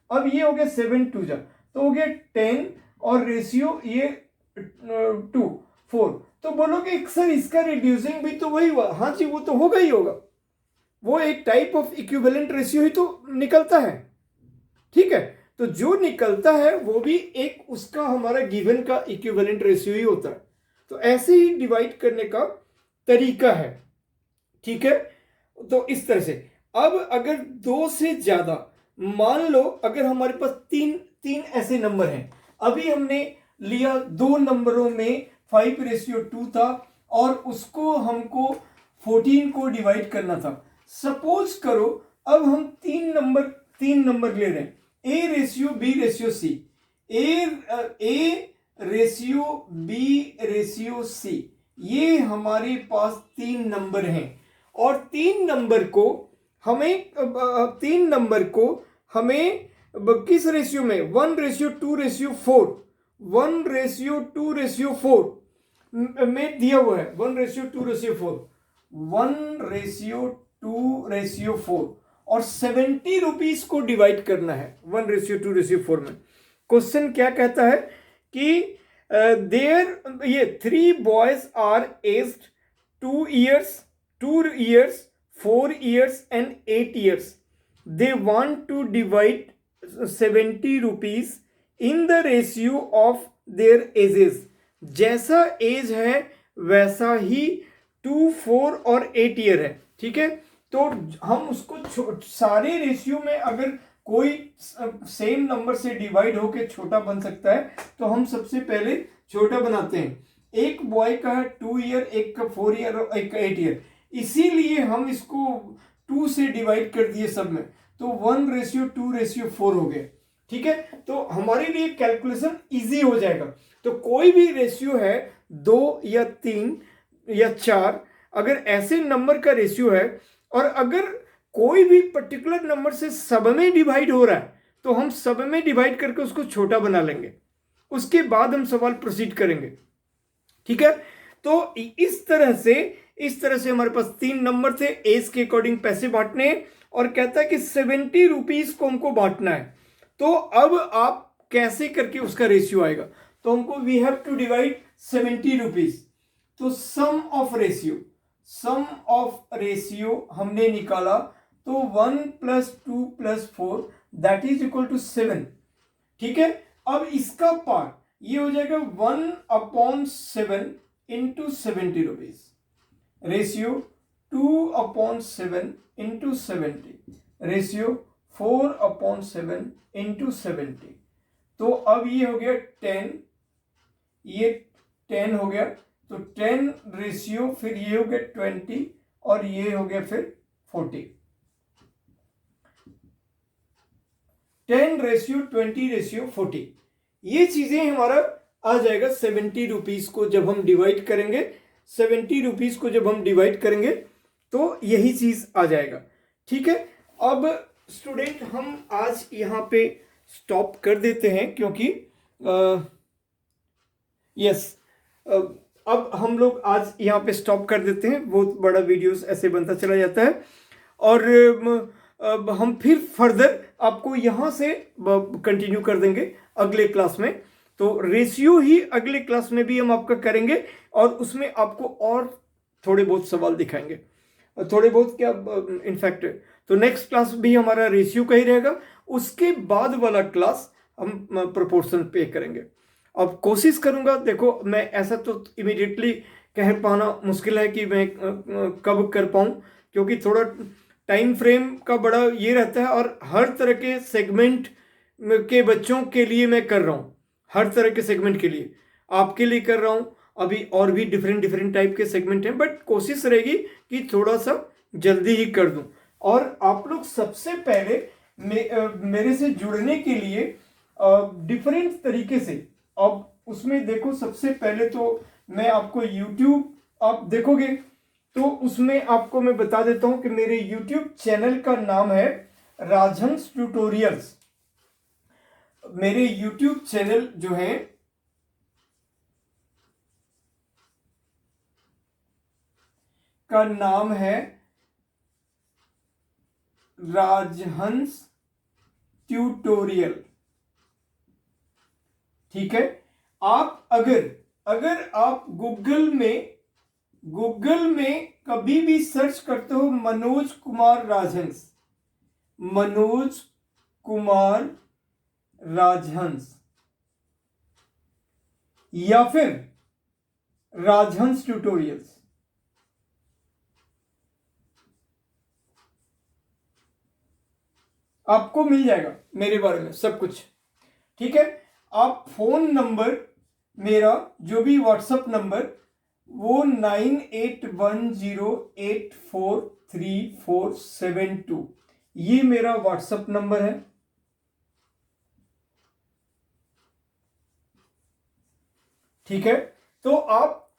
अब ये हो गया 7 2 जा, तो हो गया 10, और रेशियो ये 2 4। तो बोलोगे सर इसका रिड्यूसिंग भी तो वही हुआ। हाँ जी, वो तो होगा ही होगा, वो एक टाइप ऑफ इक्विवेलेंट रेशियो ही तो निकलता है, ठीक है। तो जो निकलता है वो भी एक उसका हमारा गिवन का इक्विवेलेंट रेशियो ही होता है। तो ऐसे ही डिवाइड करने का तरीका है, ठीक है। तो इस तरह से अब अगर 2 से ज्यादा, मान लो अगर हमारे पास तीन ऐसे नंबर हैं, अभी हमने लिया 2 नंबरों में 5/2 था, और उसको हमको 14 को डिवाइड करना था। सपोज करो अब हम तीन नंबर ले रहे हैं, A ratio B ratio C, A ratio B ratio C, ये हमारे पास 3 नंबर हैं। और 3 नंबर को हमें किस रेशियो में? 1/2/4, 1/2/4 में दिया हुआ है, 1/2/4, 1/2/4, और 70 रुपीज को डिवाइड करना है 1/2/4 में। क्वेश्चन क्या कहता है कि ये 3 boys are aged 2 years, 4 years and 8 years. They want to divide 70 rupees in the ratio of their edges, जैसा एज है वैसा ही 2, 4 और 8 ईयर है, ठीक है। तो हम उसको सारे रेशियो में अगर कोई सेम नंबर से डिवाइड होके छोटा बन सकता है तो हम सबसे पहले छोटा बनाते हैं। एक बॉय का है 2 ईयर, एक का 4 ईयर और एक का 8 ईयर, इसीलिए हम इसको 2 से डिवाइड कर दिए सब में, तो 1:2:4 हो गया, ठीक है। तो हमारे लिए कैलकुलेशन इजी हो जाएगा। तो कोई भी रेशियो है 2 या 3 या 4, अगर ऐसे नंबर का रेशियो है और अगर कोई भी पर्टिकुलर नंबर से सब में डिवाइड हो रहा है तो हम सब में डिवाइड करके उसको छोटा बना लेंगे, उसके बाद हम सवाल प्रोसीड करेंगे, ठीक है। तो इस तरह से हमारे पास 3 नंबर थे, एज के अकॉर्डिंग पैसे बांटने हैं और कहता है कि 70 रुपीज को हमको बांटना है। तो अब आप कैसे करके उसका रेशियो आएगा, तो हमको we have to divide 70 rupees. तो सम ऑफ रेशियो हमने निकाला, तो 1 + 2 + 4 दैट इज इक्वल टू 7, ठीक है। अब इसका पार्ट ये हो जाएगा 1/7 into 70 rupees, ratio 2/7 into 70, ratio 4/7 into 70। तो अब ये हो गया 10, ये 10 हो गया, तो 10 रेशियो, फिर ये हो गया 20 और ये हो गया फिर 40। 10:20:40 ये चीजें हमारा आ जाएगा 70 रुपीज को जब हम डिवाइड करेंगे, 70 रुपीज को जब हम डिवाइड करेंगे तो यही चीज आ जाएगा, ठीक है। अब स्टूडेंट हम आज यहाँ पे स्टॉप कर देते हैं क्योंकि अब हम लोग आज यहाँ पे स्टॉप कर देते हैं, बहुत बड़ा वीडियोस ऐसे बनता चला जाता है और अब हम फिर फर्दर आपको यहाँ से कंटिन्यू कर देंगे अगले क्लास में। तो रेशियो ही अगले क्लास में भी हम आपका करेंगे और उसमें आपको और थोड़े बहुत सवाल दिखाएंगे, थोड़े बहुत क्या इनफैक्ट। तो नेक्स्ट क्लास भी हमारा रेशियो का ही रहेगा, उसके बाद वाला क्लास हम प्रोपोर्शन पे करेंगे। अब कोशिश करूंगा, देखो मैं ऐसा तो इमीडिएटली कह पाना मुश्किल है कि मैं कब कर पाऊं, क्योंकि थोड़ा टाइम फ्रेम का बड़ा ये रहता है और हर तरह के सेगमेंट के बच्चों के लिए मैं कर रहा हूँ, हर तरह के सेगमेंट के लिए आपके लिए कर रहा हूँ। अभी और भी डिफरेंट टाइप के सेगमेंट हैं, बट कोशिश रहेगी कि थोड़ा सा जल्दी ही कर दूं। और आप लोग सबसे पहले मेरे से जुड़ने के लिए डिफरेंट तरीके से, अब उसमें देखो सबसे पहले तो मैं आपको YouTube आप देखोगे तो उसमें आपको मैं बता देता हूं कि मेरे YouTube चैनल का नाम है राजहंस ट्यूटोरियल्स। मेरे YouTube चैनल जो है का नाम है राजहंस ट्यूटोरियल, ठीक है। आप अगर आप गूगल में कभी भी सर्च करते हो मनोज कुमार राजहंस या फिर राजहंस ट्यूटोरियल्स, आपको मिल जाएगा मेरे बारे में सब कुछ, ठीक है। आप फोन नंबर मेरा जो भी व्हाट्सएप नंबर वो 9810843472, ये मेरा व्हाट्सएप नंबर है, ठीक है। तो आप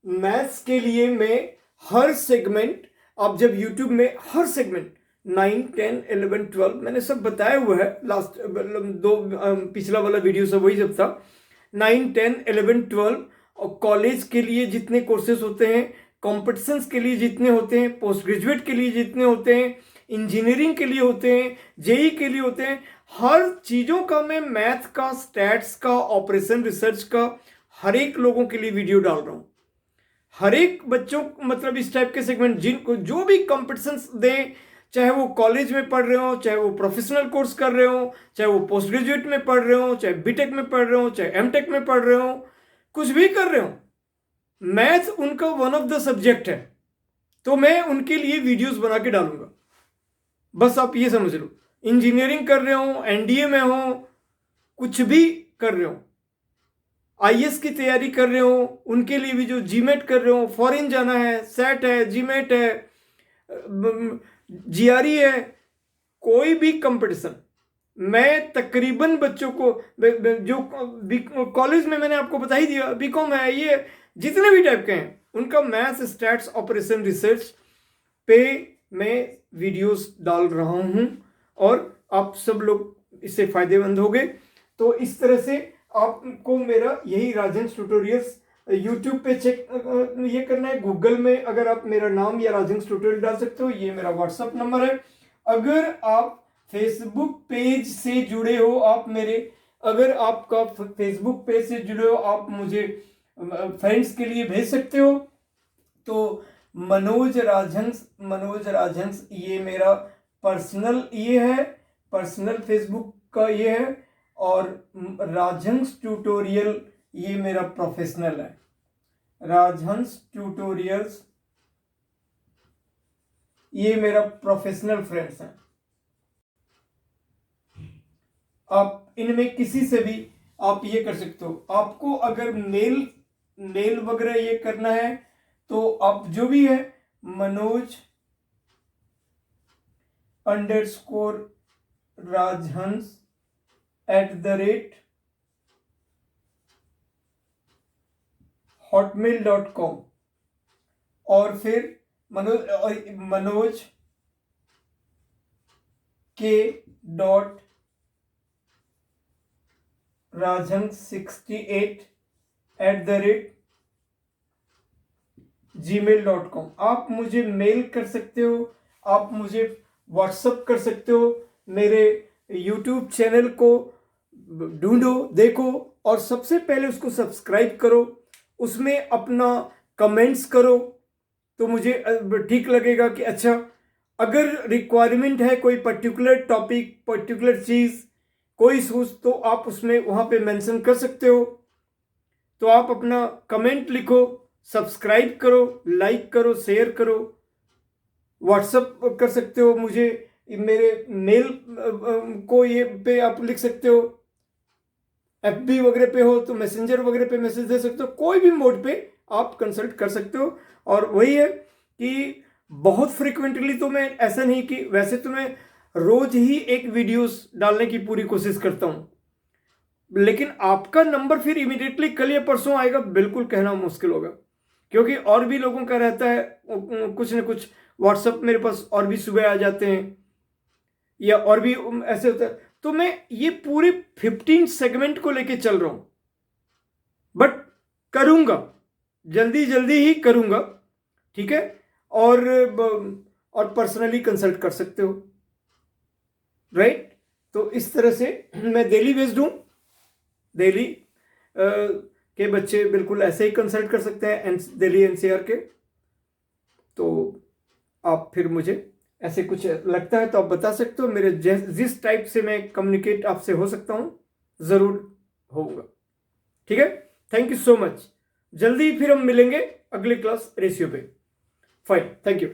मैथ्स के लिए मैं हर सेगमेंट, आप जब YouTube में हर सेगमेंट 9, 10, 11, 12 मैंने सब बताया हुआ है, लास्ट दो पिछला वाला वीडियो सब वही सब था। 9, 10, 11, 12 और कॉलेज के लिए जितने कोर्सेज होते हैं, कॉम्पिटिशन्स के लिए जितने होते हैं, पोस्ट ग्रेजुएट के लिए जितने होते हैं, इंजीनियरिंग के लिए होते हैं, जेई के लिए होते हैं, हर चीज़ों का मैं मैथ का, स्टैट्स का, ऑपरेशन रिसर्च का हर एक लोगों के लिए वीडियो डाल रहा हूँ। हर एक बच्चों मतलब इस टाइप के सेगमेंट जिनको जो भी कॉम्पिटिशन्स दें, चाहे वो कॉलेज में पढ़ रहे हो, चाहे वो प्रोफेशनल कोर्स कर रहे हो, चाहे वो पोस्ट ग्रेजुएट में पढ़ रहे हो, चाहे बीटेक में पढ़ रहे हो, चाहे एमटेक में पढ़ रहे हो, कुछ भी कर रहे हो, मैथ उनका वन ऑफ द सब्जेक्ट है, तो मैं उनके लिए वीडियोस बना के डालूंगा। बस आप ये समझ लो, इंजीनियरिंग कर रहे हो, एनडीए में हो, कुछ भी कर रहे हो, आईएएस की तैयारी कर रहे हो, उनके लिए भी जो जीमेट कर रहे हो, फॉरेन जाना है, सेट है, जीमेट है, जीआरई है, कोई भी कंपटीशन, मैं तकरीबन बच्चों को जो कॉलेज में मैंने आपको बता ही दिया, बीकॉम है, ये जितने भी टाइप के हैं, उनका मैथ्स, स्टैट्स, ऑपरेशन, रिसर्च पे मैं वीडियोस डाल रहा हूं और आप सब लोग इससे फायदेमंद होंगे। तो इस तरह से आपको मेरा यही राजहंस ट्यूटोरियल्स यूट्यूब पे चेक ये करना है। गूगल में अगर आप मेरा नाम या राजहंस ट्यूटोरियल डाल सकते हो, ये मेरा व्हाट्सएप नंबर है। अगर आप फेसबुक पेज से जुड़े हो, आप मेरे, अगर आपका फेसबुक पेज से जुड़े हो, आप मुझे फ्रेंड्स के लिए भेज सकते हो। तो मनोज राजहंस ये मेरा पर्सनल ये है, पर्सनल फेसबुक का ये है, और राजहंस ट्यूटोरियल ये मेरा प्रोफेशनल है। राजहंस ट्यूटोरियल्स ये मेरा प्रोफेशनल फ्रेंड्स है। आप इनमें किसी से भी आप ये कर सकते हो। आपको अगर मेल वगैरह ये करना है तो आप जो भी है मनोज _ राजहंस @hotmail.com और फिर मनोज के .राजहंस68 @gmail.com। आप मुझे मेल कर सकते हो, आप मुझे व्हाट्सअप कर सकते हो। मेरे यूट्यूब चैनल को ढूंढो, देखो, और सबसे पहले उसको सब्सक्राइब करो, उसमें अपना कमेंट्स करो, तो मुझे ठीक लगेगा कि अच्छा, अगर रिक्वायरमेंट है कोई पर्टिकुलर टॉपिक, पर्टिकुलर चीज़, कोई सोच, तो आप उसमें वहाँ पे मेंशन कर सकते हो। तो आप अपना कमेंट लिखो, सब्सक्राइब करो, लाइक करो, शेयर करो, व्हाट्सएप कर सकते हो मुझे, मेरे मेल को ये पे आप लिख सकते हो, एफबी वगैरह पे हो तो मैसेंजर वगैरह पे मैसेज दे सकते हो, कोई भी मोड पे आप कंसल्ट कर सकते हो। और वही है कि बहुत फ्रिक्वेंटली तो मैं ऐसा नहीं कि, वैसे तो मैं रोज ही एक वीडियोस डालने की पूरी कोशिश करता हूं, लेकिन आपका नंबर फिर इमीडिएटली कल या परसों आएगा, बिल्कुल कहना मुश्किल होगा, क्योंकि और भी लोगों का रहता है कुछ न कुछ। व्हाट्सएप मेरे पास और भी सुबह आ जाते हैं, या और भी ऐसे होता है। तो मैं ये पूरे 15 सेगमेंट को लेके चल रहा हूं, बट करूंगा, जल्दी ही करूंगा, ठीक है। और पर्सनली कंसल्ट कर सकते हो, राइट। तो इस तरह से मैं दिल्ली बेस्ड हूं, दिल्ली के बच्चे बिल्कुल ऐसे ही कंसल्ट कर सकते हैं, दिल्ली एनसीआर के। तो आप फिर मुझे ऐसे कुछ लगता है तो आप बता सकते हो। मेरे जिस टाइप से मैं कम्युनिकेट आपसे हो सकता हूं, जरूर होऊंगा, ठीक है। Thank you so much. जल्दी फिर हम मिलेंगे अगले क्लास रेशियो पे। Fine, thank you.